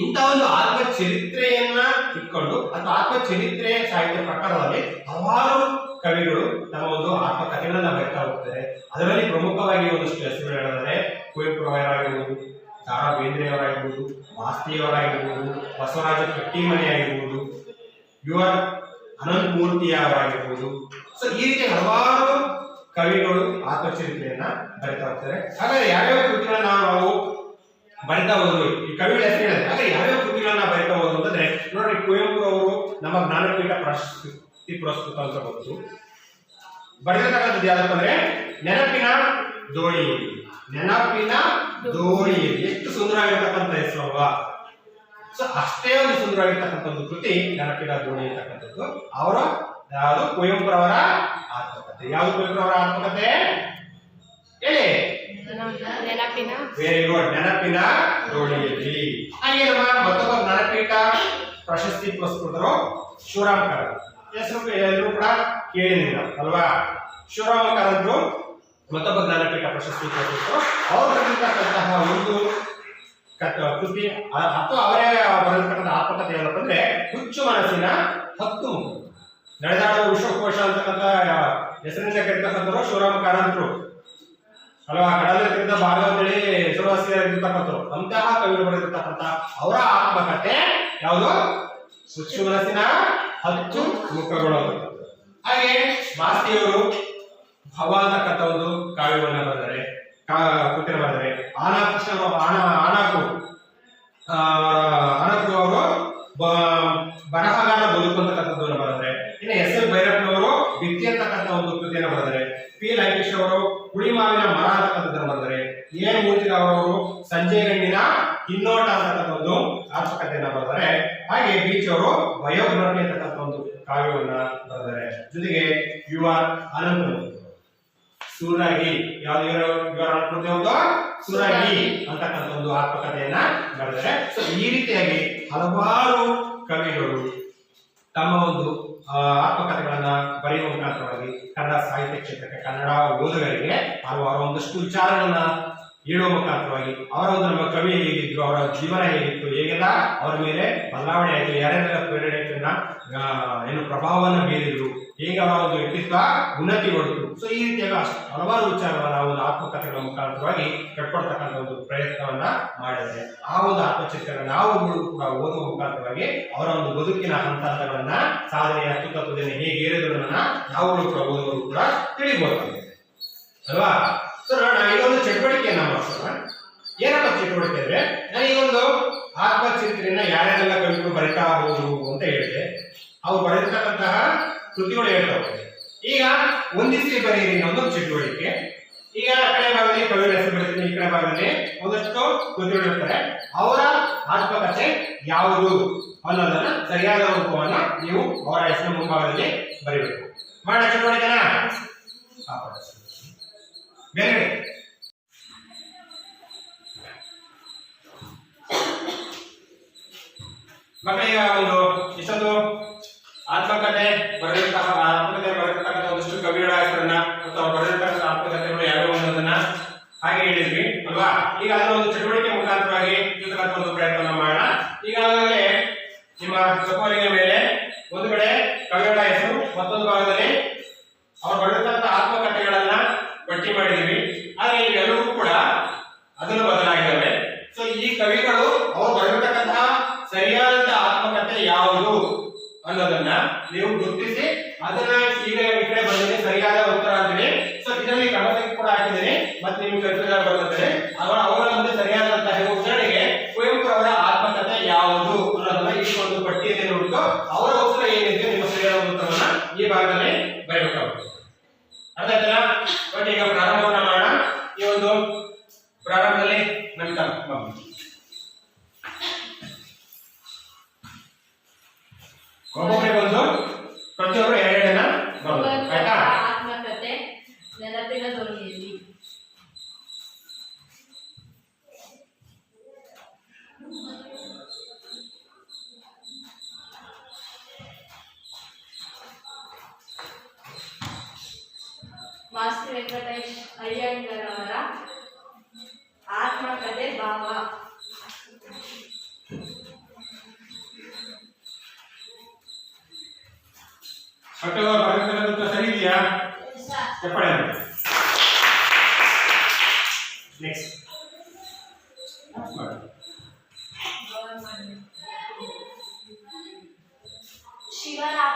ಇಂಥ ಒಂದು ಆತ್ಮ ಚರಿತ್ರೆಯನ್ನ ಇಟ್ಕೊಂಡು ಅಥವಾ ಆತ್ಮ ಚರಿತ್ರೆ ಸಾಹಿತ್ಯ ಪ್ರಕಾರದಲ್ಲಿ ಹಲವಾರು ಕವಿಗಳು ತಮ್ಮ ಒಂದು ಆತ್ಮಕಥೆಗಳನ್ನ ಬರೀತಾ ಹೋಗ್ತಾರೆ. ಅದರಲ್ಲಿ ಪ್ರಮುಖವಾಗಿ ಒಂದಷ್ಟು ಹೆಸರು ಹೇಳಿದರೆ ಕುವೆಂಪುರವರಾಗಿರ್ಬೋದು, ದಾರಾ ಬೇಂದ್ರೆಯವರಾಗಿರ್ಬೋದು, ಮಾಸ್ತಿಯವರಾಗಿರ್ಬೋದು, ಬಸವರಾಜ ಕಟ್ಟಿಮನಿ ಆಗಿರ್ಬೋದು, ಯು ಆರ್ ಅನಂತಮೂರ್ತಿ ಅವರಾಗಿರ್ಬೋದು. ಸೊ ಈ ರೀತಿ ಹಲವಾರು ಕವಿಗಳು ಆತ್ಮಚರಿತ್ರೆಯನ್ನ ಬರಿತಾ ಹೋಗ್ತಾರೆ. ಹಾಗಾದ್ರೆ ಯಾವ್ಯಾವ ಕೃತಿಗಳನ್ನ ನಾವು ಬರಿತಾ ಹೋದ್ರು, ಈ ಕವಿಗಳ ಹೆಸರು ಹೇಳಿದ್ರೆ ಹಾಗೆ ಯಾವ್ಯಾವ ಕೃತಿಗಳನ್ನ ಬರಿತಾ ಹೋದ್ರು ಅಂತಂದ್ರೆ ನೋಡ್ರಿ, ಕುವೆಂಪು ಅವರು ನಮ್ಮ ಜ್ಞಾನಪೀಠ ಪ್ರಶಸ್ತಿ ಪುರಸ್ಕೃತ ಅಂತ ಗೊತ್ತು. ಬರೆದಿರ್ತಕ್ಕಂಥದ್ದು ಯಾವ್ದಪ್ಪ ಅಂದ್ರೆ ನೆನಪಿನ ದೋಣಿ. ನೆನಪಿನ ದೋಣಿ ಎಷ್ಟು ಸುಂದರವಾಗಿರ್ತಕ್ಕಂಥ ಹೆಸರು ಅಲ್ವಾ? ಸೊ ಅಷ್ಟೇ ಒಂದು ಸುಂದರವಾಗಿರ್ತಕ್ಕಂಥ ಒಂದು ಕೃತಿ ನೆನಪಿನ ದೋಣಿ ಅಂತಕ್ಕಂಥದ್ದು. ಅವರ ಯಾವುದು? ಕುವೆಂಪುರವರ ಆತ್ಮಕಥೆ. ಯಾವುದು ಕುವೆಂಪುರವರ ಆತ್ಮಕಥೆ ಹೇಳಿ? ವೆರಿ ಗುಡ್, ನೆನಪಿನ ದೋಣಿಯಲ್ಲಿ. ಹಾಗೆ ನಮ್ಮ ಮತ್ತೊಬ್ಬ ಜ್ಞಾನಪೀಠ ಪ್ರಶಸ್ತಿ ಪುರಸ್ಕೃತರು ಶಿವರಾಮ ಕಾರಂತ. ಹೆಸರು ಎಲ್ಲರೂ ಕೂಡ ಕೇಳಿದಿರ ಅಲ್ವಾ? ಶಿವರಾಮ ಕಾರಂತರು ಮತ್ತೊಬ್ಬ ಜ್ಞಾನಪೀಠ ಪ್ರಶಸ್ತಿ ಪುರಸ್ಕೃತರು. ಅವರು ಬರೆದಿರ್ತಕ್ಕಂತಹ ಒಂದು ಕೃತಿ ಅಥವಾ ಅವರೇ ಬರೆದಿರ್ತಕ್ಕಂಥ ಆತ್ಮಕಥೆ ಏನಪ್ಪ ಅಂದ್ರೆ ಹುಚ್ಚು ಮನಸ್ಸಿನ 10 ಮುಖಗಳು. ನಡೆದಾಡುವ ವಿಶ್ವಕೋಶ ಅಂತಕ್ಕಂಥ ಹೆಸರಿನಿಂದ ಕರೀತಕ್ಕಂಥವ್ರು ಶಿವರಾಮ ಕಾರಂತರು ಅಲ್ವಾ? ಕಡಲಿನ ಭಾಗ ಅಂತೇಳಿ ಹೆಸರುವಾಸಿಯಾಗಿರ್ತಕ್ಕಂಥವ್ರು. ಅಂತಹ ಕವಿಗಳು ಬರೆದಿರ್ತಕ್ಕಂಥ ಅವರ ಆತ್ಮಕಥೆ ಯಾವುದು? ಹುಚ್ಚು ಮನಸ್ಸಿನ 10 ಮುಖಗಳು. ಹಾಗೆ ಮಾಸ್ತಿಯವರು ಭವ ಅಂತಕ್ಕಂಥ ಒಂದು ಕಾವ್ಯವನ್ನ ಬರೆದರೆ ಕೃತಿಯನ್ನು ಬರೆದರೆ, ಆನಾಕು ಅವರು ಬರಹಗಾರ ಬದುಕು ಅಂತಕ್ಕಂಥದ್ದನ್ನು ಬರೆದರೆ, ಇನ್ನು ಎಸ್ ಎಲ್ ಭೈರಪ್ಪನವರು ವ್ಯಕ್ತಿ ಅಂತಕ್ಕಂಥ ಒಂದು ಕೃತಿಯನ್ನು ಬರೆದರೆ, ಪಿ ಲಂಕೇಶ್ ಅವರು ಹುಳಿಮಾವಿನ ಮರ ಅಂತಕ್ಕಂಥದ್ದನ್ನು ಬರೆದರೆ, ಎ ಮೂರ್ತಿರಾವ್ ಅವರು ಸಂಜೆ ಗಣ್ಣಿನ ಹಿನ್ನೋಟ ಅಂತಕ್ಕಂಥ ಒಂದು ಆತ್ಮಕಥೆಯನ್ನ ಬರೆದರೆ, ಹಾಗೆ ಬೀಚ್ ಅವರು ಬಯೋಗ್ರಫಿ ಅಂತಕ್ಕಂಥ ಒಂದು ಕಾವ್ಯವನ್ನ ಬರೆದರೆ, ಜೊತೆಗೆ ಯು ಆರ್ ಅನಂತಮೂರ್ತಿ ಸೂರಾಗಿ ಸೂರಾಗಿ ಅಂತಕ್ಕಂಥ ಒಂದು ಆತ್ಮಕಥೆಯನ್ನ ಬರೆದರೆ. ಸೊ ಈ ರೀತಿಯಾಗಿ ಹಲವಾರು ಕವಿಗಳು ತಮ್ಮ ಒಂದು ಆತ್ಮಕಥೆಗಳನ್ನ ಬರೆಯುವ ಮುಖಾಂತರವಾಗಿ ಕನ್ನಡ ಸಾಹಿತ್ಯ ಕ್ಷೇತ್ರಕ್ಕೆ, ಕನ್ನಡ ಓದುಗರಿಗೆ ಹಲವಾರು ಒಂದಷ್ಟು ವಿಚಾರಗಳನ್ನ ಹೇಳುವ ಮುಖಾಂತರವಾಗಿ ಅವರ ಒಂದು ನಮ್ಮ ಕವಿ ಹೇಗಿದ್ರು, ಅವರ ಜೀವನ ಹೇಗಿತ್ತು, ಹೇಗೆಲ್ಲ ಅವರ ಮೇಲೆ ಬದಲಾವಣೆ ಆಯಿತು, ಯಾರ್ಯಾರೆಲ್ಲ ಪ್ರೇರಣೆಯನ್ನ ಏನು ಪ್ರಭಾವವನ್ನು ಬೀರಿದ್ರು, ಹೇಗೆ ಅವರ ಒಂದು ವ್ಯಕ್ತಿತ್ವ ಉನ್ನತಿ ಹೊರತು. ಸೊ ಈ ರೀತಿಯಾಗಿ ಹಲವಾರು ವಿಚಾರಗಳನ್ನ ಒಂದು ಆತ್ಮಕಥೆಗಳ ಮುಖಾಂತರವಾಗಿ ಕಟ್ಕೊಡ್ತಕ್ಕಂಥ ಒಂದು ಪ್ರಯತ್ನವನ್ನ ಮಾಡಿದರೆ, ಆ ಒಂದು ಆತ್ಮಚಿತ್ರಗಳನ್ನ ನಾವು ಕೂಡ ಓದುವ ಮುಖಾಂತರವಾಗಿ ಅವರ ಒಂದು ಬದುಕಿನ ಹಂತಗಳನ್ನ, ಸಾಧನೆಯ ಅತ್ಯುತ್ತಮತೆಯನ್ನು ಹೇಗೆ ಏರಿದ್ರನ್ನ ನಾವು ಕೂಡ ಓದುವರು ಕೂಡ ತಿಳಿಬಹುದಾಗಿದೆ ಅಲ್ವಾ? ಸೊ ನೋಡೋಣ, ಇದೊಂದು ಚಟುವಟಿಕೆಯನ್ನ ಮಾಡೋಣ. ಏನಪ್ಪ ಚಟುವಟಿಕೆ ಅಂದ್ರೆ, ನಾನು ಈ ಒಂದು ಆತ್ಮಚರಿತ್ರೆಯನ್ನ ಯಾರ್ಯಾರೆಲ್ಲ ಕವಿಗಳು ಬರಿತಾ ಹೋದ್ರು ಅಂತ ಹೇಳಿದೆ. ಅವ್ರು ಬರೆದಿರ್ತಕ್ಕಂತಹ ಕೃತಿಗಳು ಹೇಳ್ತಾ ಹೋಗ್ತಾರೆ. ಈಗ ಒಂದಿಸಿ ಬರೆಯಿರಿ ಅನ್ನೋದು ಚಟುವಟಿಕೆ. ಈಗ ಕವಿಗಳ ಹೆಸರು ಬರ್ತೀನಿ ಈ ಕಡೆ ಭಾಗದಲ್ಲಿ ಒಂದಷ್ಟು ಗೊತ್ತಿರುತ್ತಾರೆ. ಅವರ ಆತ್ಮಕಥೆ ಯಾವುದು ಅನ್ನೋದನ್ನ ಸರಿಯಾದ ರೂಪವನ್ನ ನೀವು ಅವರ ಹೆಸರಿನ ಮುಂಭಾಗದಲ್ಲಿ ಬರೀಬೇಕು. ಮಾಡ ಚಟುವಟಿಕೆನಾ ಬೇರೆ ಮಕ್ಕಳಿಗೆ ಒಂದು ಇಷ್ಟೊಂದು ಆತ್ಮಕಥೆ ಬರೆದಿರ್ತಕ್ಕಂಥ ಒಂದಷ್ಟು ಕವಿಗಳ ಹೆಸರನ್ನ ಮತ್ತು ಅವ್ರು ಬರೆದಿರ್ತಕ್ಕಂಥ ಆತ್ಮಕಥೆಗಳು ಯಾವ್ಯಾವ ಅನ್ನೋದನ್ನ ಹಾಗೆ ಹೇಳಿದ್ವಿ ಅಲ್ವಾ. ಈಗ ಅದನ್ನ ಒಂದು ಚಟುವಟಿಕೆ ಮುಖಾಂತರವಾಗಿ ತಿಳಿತಕ್ಕಂಥ ಒಂದು ಪ್ರಯತ್ನ ಮಾಡೋಣ. ಈಗಾಗಲೇ ನಿಮ್ಮ ಚಕೋಲಿಯ ಮೇಲೆ ಒಂದು ಕಡೆ ಕವಿಗಳ ಹೆಸರು, ಮತ್ತೊಂದು ಭಾಗದಲ್ಲಿ ಅವ್ರು ಬರೆದಿರ್ತಕ್ಕಂಥ ಆತ್ಮಕಥೆಗಳನ್ನ ಪಟ್ಟಿ ಮಾಡಿದೀವಿ. ಆದ್ರೆ ಇವೆಲ್ಲವೂ ಕೂಡ ಅದನ್ನು ಬದಲಾಗಿದ್ದಾವೆ. ಸೊ ಈ ಕವಿಗಳು ಅವ್ರು ಬರೆದಿರ್ತಕ್ಕಂಥ ಸರಿಯಾದ ಆತ್ಮಕಥೆ ಯಾವುದು ಅನ್ನೋದನ್ನ ನೀವು ಗುರುತಿಸಿ ಅದನ್ನ ಈಗ ಈ ಕಡೆ ಬಂದಿದೆ ಸರಿಯಾದ ಉತ್ತರ ಅಂತೀನಿ. ಸೊ ಇದರಲ್ಲಿ ಕ್ರಮಕ್ಕೆ ಕೂಡ ಹಾಕಿದ್ದೀನಿ ಮತ್ತೆ ನಿಮ್ಗೆ ಕನ್ಫ್ಯೂಷನ್ ಬರ್ತದೆ. ಅವರ ಮುಂದೆ ಸರಿಯಾದಂತಹ ಉದಾಹರಣೆಗೆ ಕುವೆಂಪು ಅವರ ಆತ್ಮಕಥೆ ಯಾವುದು ಅನ್ನೋದನ್ನ ಈ ಒಂದು ಪಟ್ಟಿಯಲ್ಲಿ ನೋಡಿಕೊಂಡು ಅವರ ಉತ್ತರ ಏನಿದೆ ನಿಮ್ಮ ಸರಿಯಾದ ಉತ್ತರವನ್ನ ಈ ಭಾಗದಲ್ಲಿ ಬರೆಯಬೇಕಾಗುತ್ತೆ. ಅರ್ಥ ಆಯ್ತಲ್ಲ? ಬಟ್ ಈಗ ಪ್ರಾರಂಭವನ್ನ ಮಾಡೋಣ. ಈ ಒಂದು ಪ್ರಾರಂಭದಲ್ಲಿ ನಮ್ಗೆ ಒಬ್ಬೊಬ್ಬರಿಗೆ ಒಂದು ಪ್ರತಿಯೊಬ್ಬರು ಎರಡೆರಡನ್ನ ಬರೋದು ಆಯ್ತಾ? ಆತ್ಮಕಥೆ ನೆನಪಿನ ಧ್ವನಿಯಲ್ಲಿ. ಮಾಸ್ತಿ ವೆಂಕಟೇಶ್ ಅಯ್ಯಂಗರವರ ಆತ್ಮಕಥೆ ಭಾವ. ಸರಿ ಇದೆಯಾ? ಚಪ್ಪಾಳೆ. ನೆಕ್ಸ್ಟ್ ಶಿವರಾಮ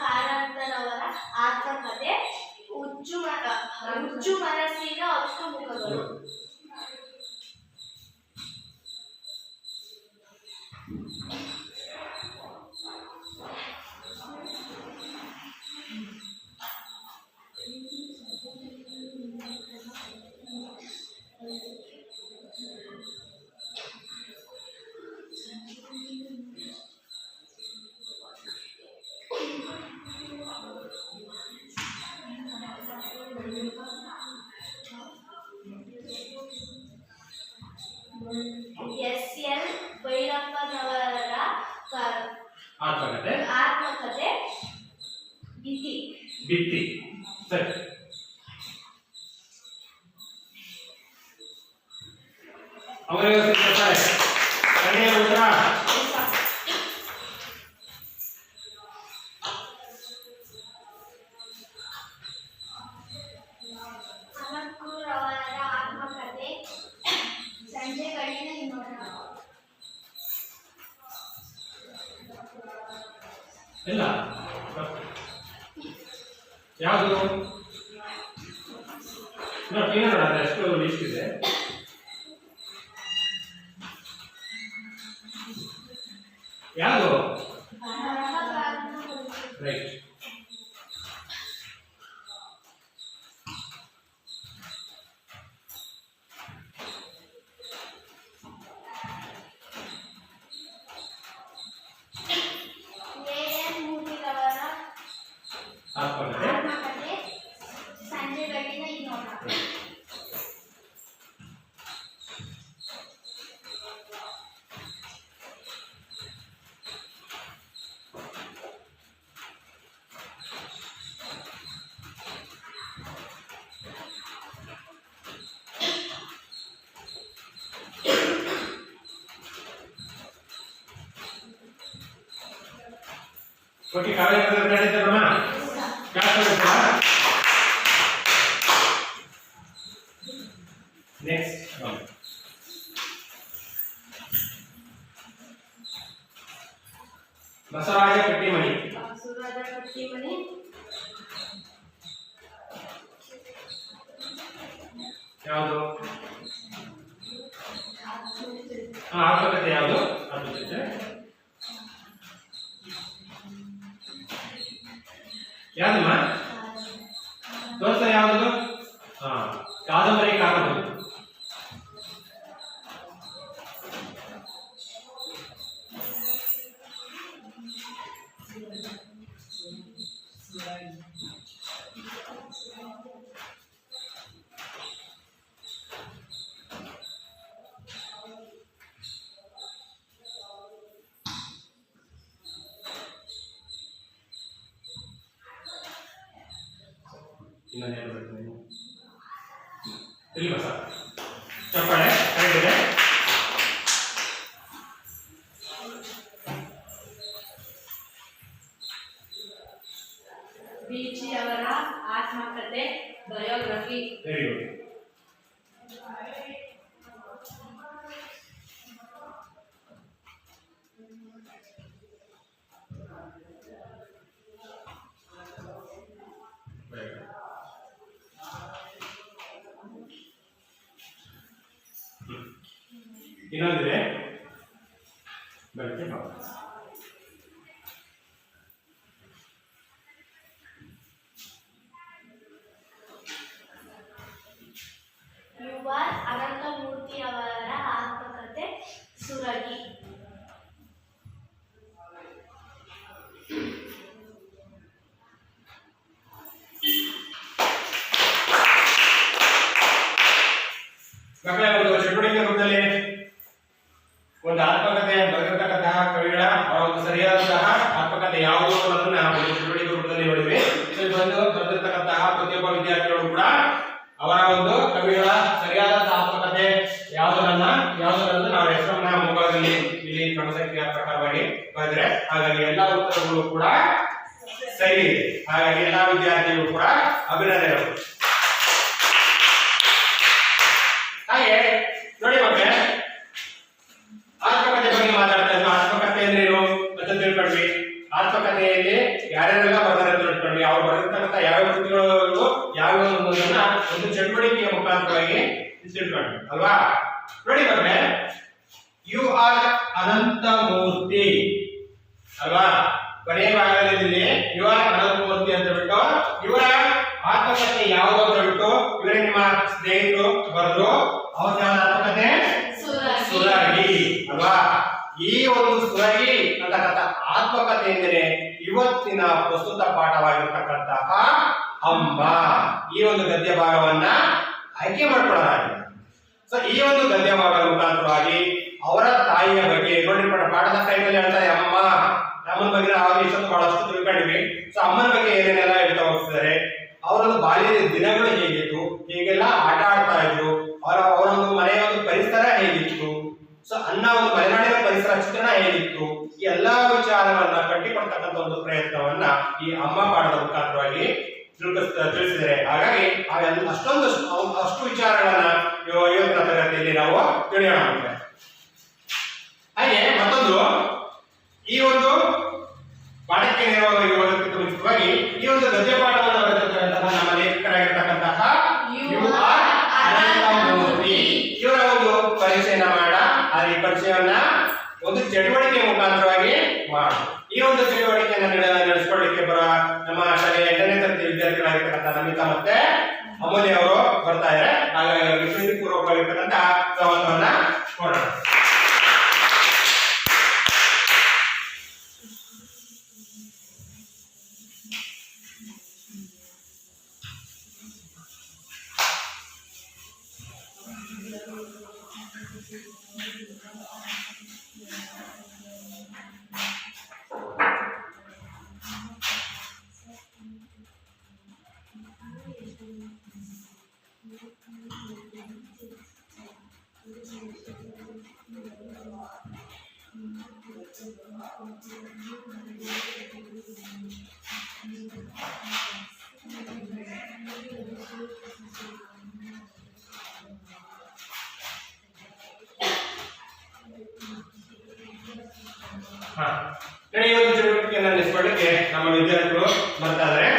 ಕಾರಂತರವರ ಆತ್ಮಕಥೆ ಹುಚ್ಚು ಮನಸ್ಸಿನ 10 ಮುಖಗಳು. ಎಸ್.ಎಲ್. ಭೈರಪ್ಪನವರ ಆತ್ಮಕಥೆ ಭಿತ್ತಿ. ಸರಿ, ಅವರಿಗೆ ಸರಿಯಾದ ಉತ್ತರ ಅನಂತರವರ ಆತ್ಮಕಥೆ ಸಂಜೆ ಕಣ್ಣಿನ ಹಿನ್ನೋಟ. ಇಲ್ಲ ಯಾವುದು ನೋಡ ಎಷ್ಟು ಲಿಸ್ಟ್ ಇದೆ. ಯಾವುದು ರೈಟ್. ಆತ್ಮಕಥೆ ಸಂಜೆ ಬೆಳಗಿನ ಹಿನ್ನೋಟ. ಓಕೆ, ಕಾರ್ಯಕ್ರಮ ನಡೆಯುತ್ತಮ್ಮ. ನೆಕ್ಸ್ಟ್ ಬಸವರಾಜ ಕಟ್ಟಿಮನಿ. ಯಾವುದು ಆತ್ಮಕಥೆ ಯಾವುದು? ಆತ್ಮಕಥೆ ಯಾವ್ದಮ್ಮ? ತೋರಿಸ ಯಾವುದು? ಕಾದಂಬರಿ ಕಾದಂಬರಿ. ಇನ್ನೊಂದು ಹೇಳ್ಬೇಕು ನೀವು ಇಲ್ಲಿ ಬಸ ಚಪ್ಪಾಳೆ ಕರೆಕ್ಟಿದೆ. ಬೀಚಿ ಅವರ ಆತ್ಮಕಥೆ ಬಯೋಗ್ರಫಿ. Very good. ಇನ್ನೊಂದಿದೆ ಬರುತ್ತೆ ಬಾಬಾ. ಯುವ ಅನಂತಮೂರ್ತಿ ಅವರ ಆತ್ಮಕಥೆ ಸುರಗಿ. ಮಕ್ಕಳ ಒಂದು ಚಟುವಟಿಕೆ ರೂಪದಲ್ಲಿ ಒಂದು ಆತ್ಮಕಥೆ ಬರೆದಿರ್ತಕ್ಕಂತಹ ಕವಿಗಳ ಅವರ ಒಂದು ಸರಿಯಾದಂತಹ ಆತ್ಮಕಥೆ ಯಾವುದು ಅನ್ನೋದನ್ನ ಒಂದು ಚಟುವಟಿಕೆ ರೂಪದಲ್ಲಿ ನೋಡಿದ್ವಿ. ಇದರಲ್ಲಿ ಬಂದು ಬರೆದಿರ್ತಕ್ಕಂತಹ ಪ್ರತಿಯೊಬ್ಬ ವಿದ್ಯಾರ್ಥಿಗಳು ಕೂಡ ಅವರ ಒಂದು ಕವಿಗಳ ಸರಿಯಾದಂತಹ ಆತ್ಮಕಥೆ ಯಾವುದನ್ನ ನಾವು ಹೆಸರನ್ನ ಮುಂಭಾಗದಲ್ಲಿ ಇಲ್ಲಿ ಕ್ರಮಸಂಖ್ಯೆಯ ಪ್ರಕಾರವಾಗಿ ಬರೆದ್ರೆ ಹಾಗಾಗಿ ಎಲ್ಲಾ ಉತ್ತರಗಳು ಕೂಡ ಸರಿ ಇದೆ. ಹಾಗಾಗಿ ಎಲ್ಲಾ ವಿದ್ಯಾರ್ಥಿಗಳು ಕೂಡ ಅಭಿನಂದನೆಗಳು. ಹಾಗೆ ನೋಡಿ ಮಕ್ಕಳೇ, ಆತ್ಮಕಥೆ ಬಗ್ಗೆ ಮಾತಾಡ್ತಾ ಇದ್ವಿ. ಆತ್ಮಕಥೆ ಅಂದ್ರೆ ಏನು ಅಂತ ತಿಳ್ಕೊಂಡ್ವಿ. ಆತ್ಮಕಥೆಯಲ್ಲಿ ಯಾರ್ಯಾರೆಲ್ಲ ಬರ್ತಾರೆ ಅಂತ ತಿಳ್ಕೊಂಡ್ವಿ. ಅವ್ರು ಬರೆದಿರ್ತಕ್ಕಂಥ ಯಾವ ಕೃತಿಗಳು ಯಾವ ಅನ್ನೋದನ್ನ ಒಂದು ಚಟುವಟಿಕೆಯ ಮುಖಾಂತರವಾಗಿ ತಿಳ್ಕೊಂಡ್ವಿ ಅಲ್ವಾ. ನೋಡಿ ಮಕ್ಕಳೇ, ಯು ಆರ್ ಅನಂತಮೂರ್ತಿ ಅಲ್ವಾ. ಕೊನೆಯ ಭಾಗದಲ್ಲಿ ಯು ಆರ್ ಅನಂತಮೂರ್ತಿ ಅಂತ ಬಿಟ್ಟು ಇವರ ಆತ್ಮಕಥೆ ಯಾವುದು ಅಂತ ಬಿಟ್ಟು ಇವರೇ ನಿಮ್ಮ ಸ್ನೇಹಿತರು ಬರೆದು ಅವರ ಆತ್ಮಕಥೆ ಸುರಗಿ ಅಲ್ವಾ. ಈ ಒಂದು ಸುರಗಿ ಅಂತಕ್ಕಂಥ ಆತ್ಮಕಥೆ ಎಂದರೆ ಇವತ್ತಿನ ಪ್ರಸ್ತುತ ಪಾಠವಾಗಿರ್ತಕ್ಕಂತಹ ಅಮ್ಮ. ಈ ಒಂದು ಗದ್ಯ ಭಾಗವನ್ನ ಆಯ್ಕೆ ಮಾಡ್ಕೊಳ್ಳಲಾಗಿದೆ. ಸೊ ಈ ಒಂದು ಗದ್ಯ ಭಾಗದ ಮುಖಾಂತರವಾಗಿ ಅವರ ತಾಯಿಯ ಬಗ್ಗೆ ನೋಡಿ, ಪಾಠದ ಟೈಮಲ್ಲಿ ಹೇಳ್ತಾರೆ ಅಮ್ಮ. ಅಮ್ಮನ ಬಗ್ಗೆ ನಾವು ಇಷ್ಟೊಂದು ಬಹಳಷ್ಟು ತಿಳ್ಕೊಂಡಿವಿ. ಸೊ ಅಮ್ಮನ ಬಗ್ಗೆ ಏನೇನೆಲ್ಲ ಹೇಳ್ತಾ ಹೋಗ್ತಿದ್ದಾರೆ, ಅವರೊಂದು ಬಾಲ್ಯದ ದಿನಗಳು ಹೇಗಿತ್ತು, ಹೇಗೆಲ್ಲ ಆಟ ಆಡ್ತಾ ಇದ್ರು, ಅವರ ಒಂದು ಮನೆಯ ಒಂದು ಪರಿಸರ ಹೇಗಿತ್ತು, ಸೊ ಒಂದು ಮಲೆನಾಡಿನ ಪರಿಸರ ಚಿತ್ರಣ ಹೇಗಿತ್ತು, ಈ ಎಲ್ಲಾ ವಿಚಾರವನ್ನ ಕಟ್ಟಿಕೊಡ್ತಕ್ಕಂಥ ಒಂದು ಪ್ರಯತ್ನವನ್ನ ಈ ಅಮ್ಮ ಪಾಠದ ಮುಖಾಂತರವಾಗಿ ತಿಳಿಸಿದ್ದಾರೆ. ಹಾಗಾಗಿ ಅಷ್ಟು ವಿಚಾರಗಳನ್ನ ಇವತ್ತಿನ ತರಗತಿಯಲ್ಲಿ ನಾವು ತಿಳಿಯೋಣ. ಹಾಗೆ ಮತ್ತೊಂದು, ಈ ಒಂದು ಪಾಠಕ್ಕೆ ನೇರವಾಗಿ ಹೋಗೋದಕ್ಕಿಂತ ಮುಂಚಿತವಾಗಿ ಈ ಒಂದು ಗದ್ಯ ಪಾಠವನ್ನು ಬರೆದಿರ್ತಕ್ಕಂತಹ ನಮ್ಮ ಲೇಖಕರಾಗಿರ್ತಕ್ಕಂತಹ ಯು ಆರ್ ಅನಂತಮೂರ್ತಿ ಇವರ ಒಂದು ಪರಿಚಯನ ಮಾಡ. ಈ ಪರಿಚಯವನ್ನ ಒಂದು ಚಟುವಟಿಕೆಯ ಮುಖಾಂತರವಾಗಿ ಮಾಡು. ಈ ಒಂದು ಚಟುವಟಿಕೆಯನ್ನು ನಡೆಸಿಕೊಳ್ಳಿಕ್ಕೆ ನಮ್ಮ ಶಾಲೆಯ 8ನೇ ತರಗತಿ ವಿದ್ಯಾರ್ಥಿಗಳಾಗಿರ್ತಕ್ಕಂಥ ನಮಿತಾ ಮತ್ತೆ ಅಮೂಲ್ಯ ಅವರು ಬರ್ತಾ ಇದ್ದಾರೆ. ಹಾಗಾಗಿ ಪ್ರೀತಿಪೂರ್ವಕವಾಗಿರ್ತಕ್ಕಂಥ ಸಂವಾದವನ್ನ ಕೊಡೋಣ. ಈ ಒಂದು ಚಟುವಟಿಕೆಯನ್ನು ನಡೆಸಿಕೊಳ್ಳಿಕ್ಕೆ ನಮ್ಮ ವಿದ್ಯಾರ್ಥಿಗಳು ಬರ್ತಾ ಇದ್ದಾರೆ.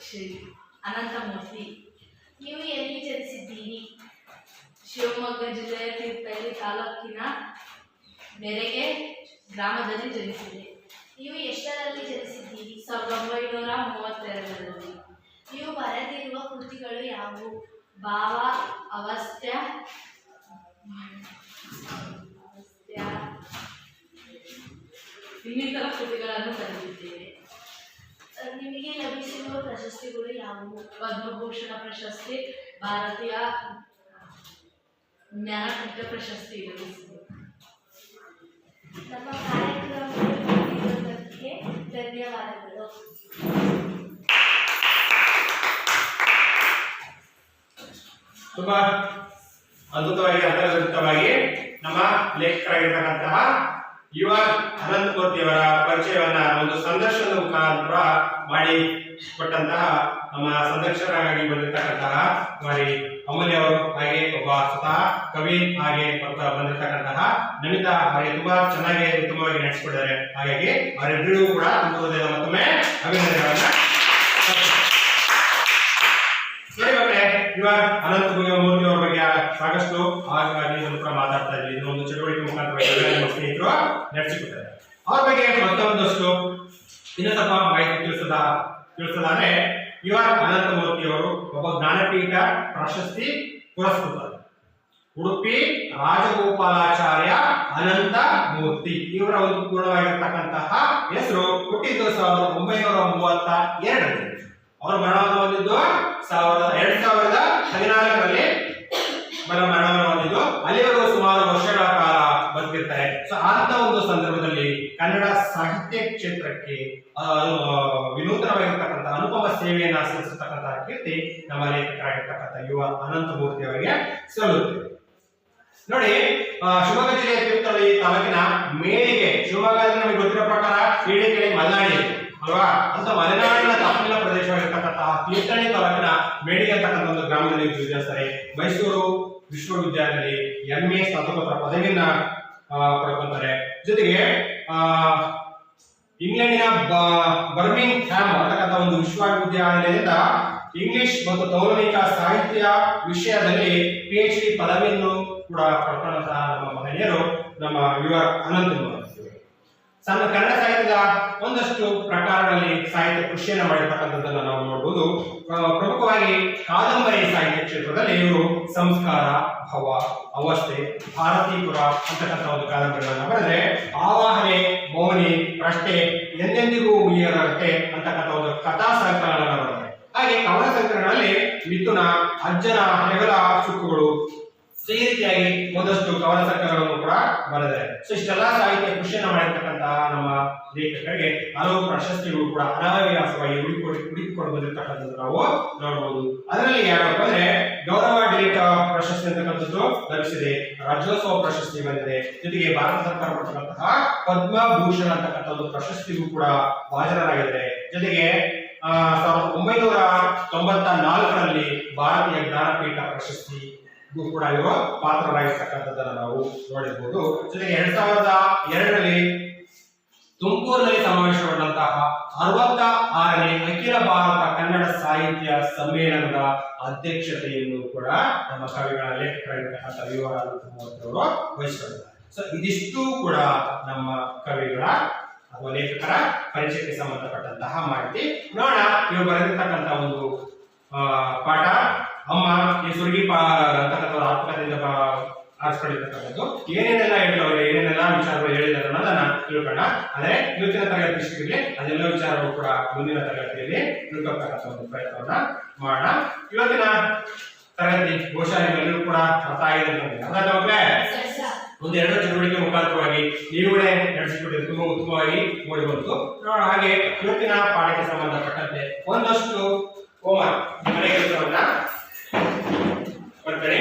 ಶ್ರೀ ಅನಂತಮೂರ್ತಿ. ನೀವು ಎಲ್ಲಿ ಜನಿಸಿದ್ದೀರಿ? ಶಿವಮೊಗ್ಗ ಜಿಲ್ಲೆಯ ತೀರ್ಥಹಳ್ಳಿ ತಾಲೂಕಿನ ನೆರೆಗೆ ಗ್ರಾಮದಲ್ಲಿ ಜನಿಸಿದೆ. ನೀವು ಎಷ್ಟರಲ್ಲಿ ಜನಿಸಿದ್ದೀರಿ? 1932ರಲ್ಲಿ. ನೀವು ಬರೆದಿರುವ ಕೃತಿಗಳು ಯಾವುವು? ಭಾವ, ಅವಸ್ಥ್ಯ, ಇನ್ನಿತರ ಕೃತಿಗಳನ್ನು ಬರೆದಿದ್ದೇವೆ. ನಿಮಗೆ ಲಭಿಸಿರುವ ಪ್ರಶಸ್ತಿಗಳು ಯಾವುವು? ಪದ್ಮಭೂಷಣ ಪ್ರಶಸ್ತಿ, ಭಾರತೀಯ ಜ್ಞಾನಪೀಠ ಪ್ರಶಸ್ತಿ ಲಭಿಸಿದೆ. ನಮ್ಮ ಕಾರ್ಯಕ್ರಮಕ್ಕೆ ಧನ್ಯವಾದಗಳು. ತುಂಬಾ ಅದ್ಭುತವಾಗಿ ಅಂತರ್ಗತವಾಗಿ ನಮ್ಮ ಲೇಖಕರಾಗಿರ್ತಕ್ಕಂತಹ ಯುವ ಅನಂತಮೂರ್ತಿಯವರ ಪರಿಚಯವನ್ನ ಒಂದು ಸಂದರ್ಶನದ ಮುಖಾಂತರ ಮಾಡಿ ಕೊಟ್ಟಂತಹ ನಮ್ಮ ಸಂದರ್ಶಕರಾಗಿ ಬಂದಿರತಕ್ಕಂತಹ ಕುಮಾರಿ ಅಮೂಲ್ಯ ಅವರು, ಹಾಗೆ ಒಬ್ಬ ಸ್ವತಃ ಕವಿ ಹಾಗೆ ಬಂದಿರತಕ್ಕಂತಹ ನಮಿತಾ ಹಾಗೆ ತುಂಬಾ ಚೆನ್ನಾಗಿ ಉತ್ತಮವಾಗಿ ನಡೆಸಿಕೊಟ್ಟಿದ್ದಾರೆ. ಹಾಗಾಗಿ ಅವರಿಬ್ಬರಿಗೂ ಕೂಡ ತುಂಬ ಹೃದಯದ ಮತ್ತೊಮ್ಮೆ ಅಭಿನಂದನೆಗಳನ್ನ. ಇವಾಗ ಅನಂತಮೂರ್ತಿ ಅವರ ಬಗ್ಗೆ ಸಾಕಷ್ಟು ಹಾಗಾಗಿ ಕೂಡ ಮಾತಾಡ್ತಾ ಇದ್ವಿ. ಇದೊಂದು ಚಟುವಟಿಕೆ ಮುಖಾಂತರ ನಮ್ಮ ಸ್ನೇಹಿತರು ನಡೆಸಿಕೊಡ್ತಾರೆ. ಅವ್ರ ಬಗ್ಗೆ ಮತ್ತೊಂದಷ್ಟು ಇನ್ನೂ ಸ್ವಲ್ಪ ಮಾಹಿತಿ ತಿಳಿಸೋದಾದ್ರೆ, ಯುವ ಅನಂತಮೂರ್ತಿ ಅವರು ಒಬ್ಬ ಜ್ಞಾನಪೀಠ ಪ್ರಶಸ್ತಿ ಪುರಸ್ಕೃತರು. ಉಡುಪಿ ರಾಜಗೋಪಾಲಾಚಾರ್ಯ ಅನಂತ ಮೂರ್ತಿ ಇವರ ಒಂದು ಪೂರ್ಣವಾಗಿರ್ತಕ್ಕಂತಹ ಹೆಸರು. ಹುಟ್ಟಿದ್ದು 1932ರಲ್ಲಿ. ಅವರು ಮರಣವನ್ನು ಹೊಂದಿದ್ದು 2014ರಲ್ಲಿ ಮರಣವನ್ನು ಹೊಂದಿದ್ದು. ಅಲ್ಲಿವರೆಗೂ ಸುಮಾರು ವರ್ಷಗಳ ಕಾಲ ಬದುಕಿರ್ತಾರೆ. ಸೊ ಅಂತ ಒಂದು ಸಂದರ್ಭದಲ್ಲಿ ಕನ್ನಡ ಸಾಹಿತ್ಯ ಕ್ಷೇತ್ರಕ್ಕೆ ವಿನೂತನವಾಗಿರ್ತಕ್ಕಂಥ ಅನುಪಮ ಸೇವೆಯನ್ನು ಸಲ್ಲಿಸತಕ್ಕಂತಹ ಕೀರ್ತಿ ನಮ್ಮ ಲೇಖಕರಾಗಿರ್ತಕ್ಕಂಥ ಯುವ ಅನಂತಮೂರ್ತಿ ಅವರಿಗೆ ಸಲ್ಲುತ್ತದೆ. ನೋಡಿ, ಶಿವಮೊಗ್ಗ ಜಿಲ್ಲೆಯ ತೀರ್ಥಹಳ್ಳಿ ತಾಲೂಕಿನ ಮೇಳಿಗೆ, ಶಿವಮೊಗ್ಗ ನಮಗೆ ಗೊತ್ತಿರೋ ಪ್ರಕಾರ ಮೇಳಿಗೆ ಮಲೆನಾಡಿ ಅಲ್ವಾ, ಅಂತ ಮಲೆನಾಡಿನ ತಪ್ಪಲಿನ ಪ್ರದೇಶವಾಗಿರ್ತಕ್ಕಂತಹ ತೀರ್ಥಹಳ್ಳಿ ತಾಲೂಕಿನ ಮೇಳಿಗೆ ಅಂತಕ್ಕಂಥ ಒಂದು ಗ್ರಾಮದಲ್ಲಿ ವಿದ್ಯಾರ್ಥಿಸ್ತಾರೆ. ಮೈಸೂರು ವಿಶ್ವವಿದ್ಯಾಲಯದಲ್ಲಿ MA ಸ್ನಾತಕೋತ್ತರ ಪದವಿಯನ್ನ ಪಡ್ಕೊಂತಾರೆ. ಜೊತೆಗೆ ಇಂಗ್ಲೆಂಡಿನ ಬರ್ಮಿಂಗ್ ಹ್ಯಾಮ್ ಅಂತಕ್ಕಂಥ ಒಂದು ವಿಶ್ವವಿದ್ಯಾಲಯದಿಂದ ಇಂಗ್ಲಿಷ್ ಮತ್ತು ತೌಲನಿಕ ಸಾಹಿತ್ಯ ವಿಷಯದಲ್ಲಿ PhD ಪದವಿಯನ್ನು ಕೂಡ ಪಡ್ಕೊಂಡಂತಹ ನಮ್ಮ ಮಹನೀಯರು ನಮ್ಮ ಯುವ ಅನಂತಮೂರ್ತಿ. ಸಣ್ಣ ಕನ್ನಡ ಸಾಹಿತ್ಯದ ಒಂದಷ್ಟು ಪ್ರಕಾರಗಳಲ್ಲಿ ಸಾಹಿತ್ಯ ಕೃಷಿಯನ್ನು ಮಾಡಿರ್ತಕ್ಕಂಥದ್ದನ್ನು ನಾವು ನೋಡಬಹುದು. ಪ್ರಮುಖವಾಗಿ ಕಾದಂಬರಿ ಸಾಹಿತ್ಯ ಕ್ಷೇತ್ರದಲ್ಲಿ ಇವರು ಸಂಸ್ಕಾರ, ಭವ, ಅವಸ್ಥೆ, ಭಾರತೀಪುರ ಅಂತಕ್ಕಂಥ ಒಂದು ಕಾದಂಬರಿಗಳನ್ನು ಬರೆದ್ರೆ, ಆವಾಹನೆ, ಮೌನಿ, ಪ್ರಶ್ನೆ, ಎಂದೆಂದಿಗೂ ಉಳಿಯಲಾಗತ್ತೆ ಅಂತಕ್ಕಂಥ ಒಂದು ಕಥಾ ಸಂಕಲನಗಳನ್ನು ಬರೆದ್ರೆ. ಹಾಗೆ ಕವನ ಸಂಕಲನಗಳಲ್ಲಿ ಮಿಥುನ, ಅಜ್ಜನ ಹೆಗಲ ಸುಕ್ಕುಗಳು, ಈ ರೀತಿಯಾಗಿ ಒಂದಷ್ಟು ಕವನ ಸಂಕಲನಗಳನ್ನು ಕೂಡ ಬರೆದಿದ್ದಾರೆ. ಸೊ ಇಷ್ಟೆಲ್ಲ ಸಾಹಿತ್ಯ ಕೃಷಿಯನ್ನು ಮಾಡಿರ್ತಕ್ಕಂತಹ ನಮ್ಮ ಲೇಖಕರಿಗೆ ಹಲವು ಪ್ರಶಸ್ತಿಗಳು ಕೂಡ ಅನಾಯಾಸವಾಗಿ ಹುಡುಕಿಕೊಂಡು ಬಂದಿರತಕ್ಕಂಥದ್ದು ನಾವು ನೋಡಬಹುದು. ಅದರಲ್ಲಿ ಯಾರಪ್ಪ ಅಂದ್ರೆ ಗೌರವ ಡಿಲೀಟ್ ಪ್ರಶಸ್ತಿ ಅಂತಕ್ಕಂಥದ್ದು ಲಭಿಸಿದೆ, ರಾಜ್ಯೋತ್ಸವ ಪ್ರಶಸ್ತಿ ಬಂದಿದೆ. ಜೊತೆಗೆ ಭಾರತ ಸರ್ಕಾರ ಕೊಡ್ತಕ್ಕಂತಹ ಪದ್ಮಭೂಷಣ ಅಂತಕ್ಕಂಥ ಒಂದು ಪ್ರಶಸ್ತಿಗೂ ಕೂಡ ಭಾಜನರಾಗಿದ್ದಾರೆ. ಜೊತೆಗೆ 1994ರಲ್ಲಿ ಭಾರತೀಯ ಜ್ಞಾನಪೀಠ ಪ್ರಶಸ್ತಿ ಕೂಡ ಇವರು ಪಾತ್ರರಾಗಿರ್ತಕ್ಕಂಥದ್ದನ್ನು ನಾವು ನೋಡಿರ್ಬೋದು. ಜೊತೆಗೆ 2002ರಲ್ಲಿ ತುಮಕೂರಿನಲ್ಲಿ ಸಮಾವೇಶಗೊಂಡಂತಹ 66ನೇ ಅಖಿಲ ಭಾರತ ಕನ್ನಡ ಸಾಹಿತ್ಯ ಸಮ್ಮೇಳನದ ಅಧ್ಯಕ್ಷತೆಯನ್ನು ಕೂಡ ನಮ್ಮ ಕವಿಗಳ ಲೇಖಕರಾಗಿರ್ತಕ್ಕಂಥ ಯುವ ಅನಂತಮೂರ್ತಿ ಅವರು ವಹಿಸಿಕೊಂಡಿದ್ದಾರೆ. ಸೊ ಇದಿಷ್ಟು ಕೂಡ ನಮ್ಮ ಕವಿಗಳ ಅಥವಾ ಲೇಖಕರ ಪರಿಚಯಕ್ಕೆ ಸಂಬಂಧಪಟ್ಟಂತಹ ಮಾಹಿತಿ. ನೋಡೋಣ, ಇವರು ಬರೆದಿರ್ತಕ್ಕಂಥ ಒಂದು ಪಾಠ ಅಮ್ಮ ಈ ಸುರ್ಗಿ ಅಂತಕ್ಕಂಥ ಆತ್ಮಕಥೆಯಿಂದ ಆರಿಸ್ಕೊಂಡಿರ್ತಕ್ಕಂಥದ್ದು. ಏನೇನೆಲ್ಲ ಹೇಳಿದವರು, ಏನೇನೆಲ್ಲ ವಿಚಾರಗಳು ಹೇಳಿದ್ದಾರೆ ಅನ್ನೋದನ್ನ ತಿಳ್ಕೊಳ್ಳೋಣ. ಆದರೆ ಇವತ್ತಿನ ತರಗತಿ ಇಷ್ಟಿರಲಿ, ಅದೆಲ್ಲ ವಿಚಾರಗಳು ಕೂಡ ಮುಂದಿನ ತರಗತಿಯಲ್ಲಿ ತಿಳ್ಕೊಳ್ತಕ್ಕಂಥ ಒಂದು ಪ್ರಯತ್ನವನ್ನ ಮಾಡೋಣ. ಇವತ್ತಿನ ತರಗತಿ ಬಹುಶಃ ನಿಮ್ಮೆಲ್ಲರೂ ಕೂಡ ಅರ್ಥ ಆಗಿದೆ ಅಂತ ಅದಾದ್ಮೇಲೆ ಒಂದು ಎರಡು ಚಟುವಟಿಕೆ ಮುಖಾಂತರವಾಗಿ ನೀವುಗಳೇ ನಡೆಸಿಕೊಟ್ಟಿದ್ದು ತುಂಬಾ ಉತ್ತಮವಾಗಿ ಮೂಡಿ ಬಂತು. ಹಾಗೆ ಇವತ್ತಿನ ಪಾಠಕ್ಕೆ ಸಂಬಂಧಪಟ್ಟಂತೆ ಒಂದಷ್ಟು ಹೋಮ್ವರ್ಕ್ ಮನೆ ಕೆಲಸವನ್ನ ಬರ್ತಾರೆ.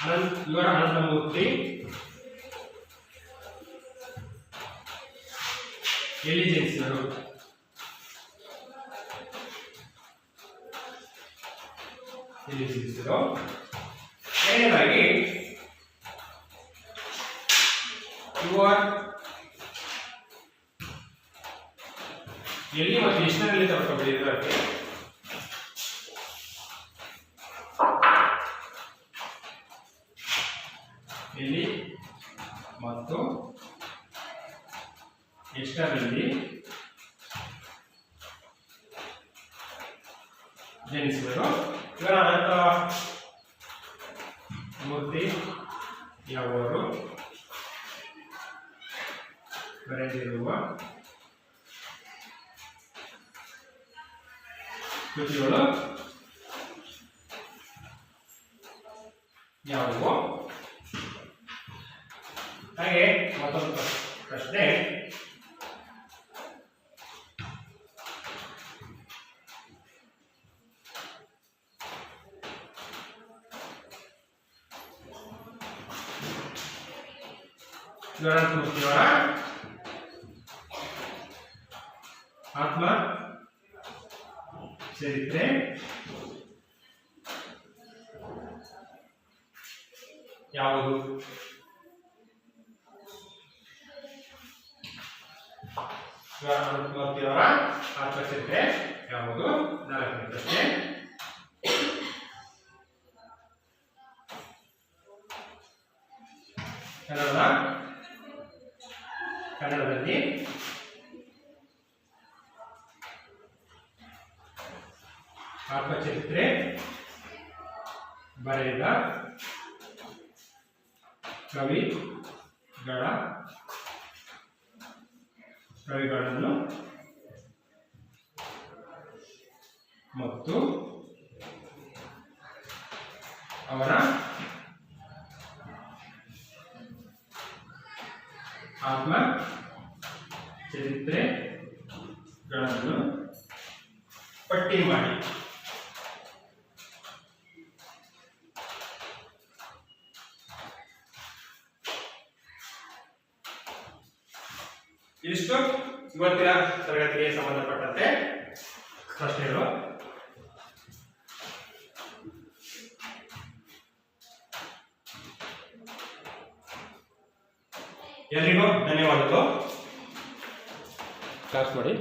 ಇವರ ಅನಂತಮೂರ್ತಿ ಎಲ್ಲಿ ಜನಿಸಿದರು? ಎಲ್ಲಿ ಜನಿಸಿದರು? ಎರಡನೇದಾಗಿ ಇವರು ಎಲ್ಲಿ ಮತ್ತು ಎಷ್ಟರಲ್ಲಿ ತಗೊಂಡಿದ್ದಾರೆ? ಎಲ್ಲಿ ಮತ್ತು ಎಷ್ಟರಲ್ಲಿ ಜನಿಸಿದರು? ಇವರ ಅನಂತ ಮೂರ್ತಿ ಯಾವರು ಬರೆದಿರುವ ಕೃತಿಗಳು ಯಾವುವು? ಹಾಗೆ ಮತ್ತೊಂದು ಪ್ರಶ್ನೆ, ಮೂರ್ತಿಯವರ ಆತ್ಮ ಚರಿತ್ರೆ ಯಾವುದು? ಮೂರ್ತಿಯವರ ಆತ್ಮಚರಿತ್ರೆ ಯಾವುದು? ನಾಲ್ಕನೇ ಪ್ರಶ್ನೆ, ಕನ್ನಡದಲ್ಲಿ ಆತ್ಮಚರಿತ್ರೆ ಬರೆದ ಕವಿಗಳನ್ನು ಮತ್ತು ಅವರ ಆತ್ಮ ಚರಿತ್ರೆಗಳನ್ನು ಪಟ್ಟಿ ಮಾಡಿ. ಇಷ್ಟು ಇವತ್ತಿನ ತರಗತಿಗೆ ಸಂಬಂಧಪಟ್ಟಂತೆ ಪ್ರಶ್ನೆಗಳು. ಎಲ್ರಿಗೂ ಧನ್ಯವಾದಗಳು. ಕ್ಲಾಸ್ ಮಾಡಿ.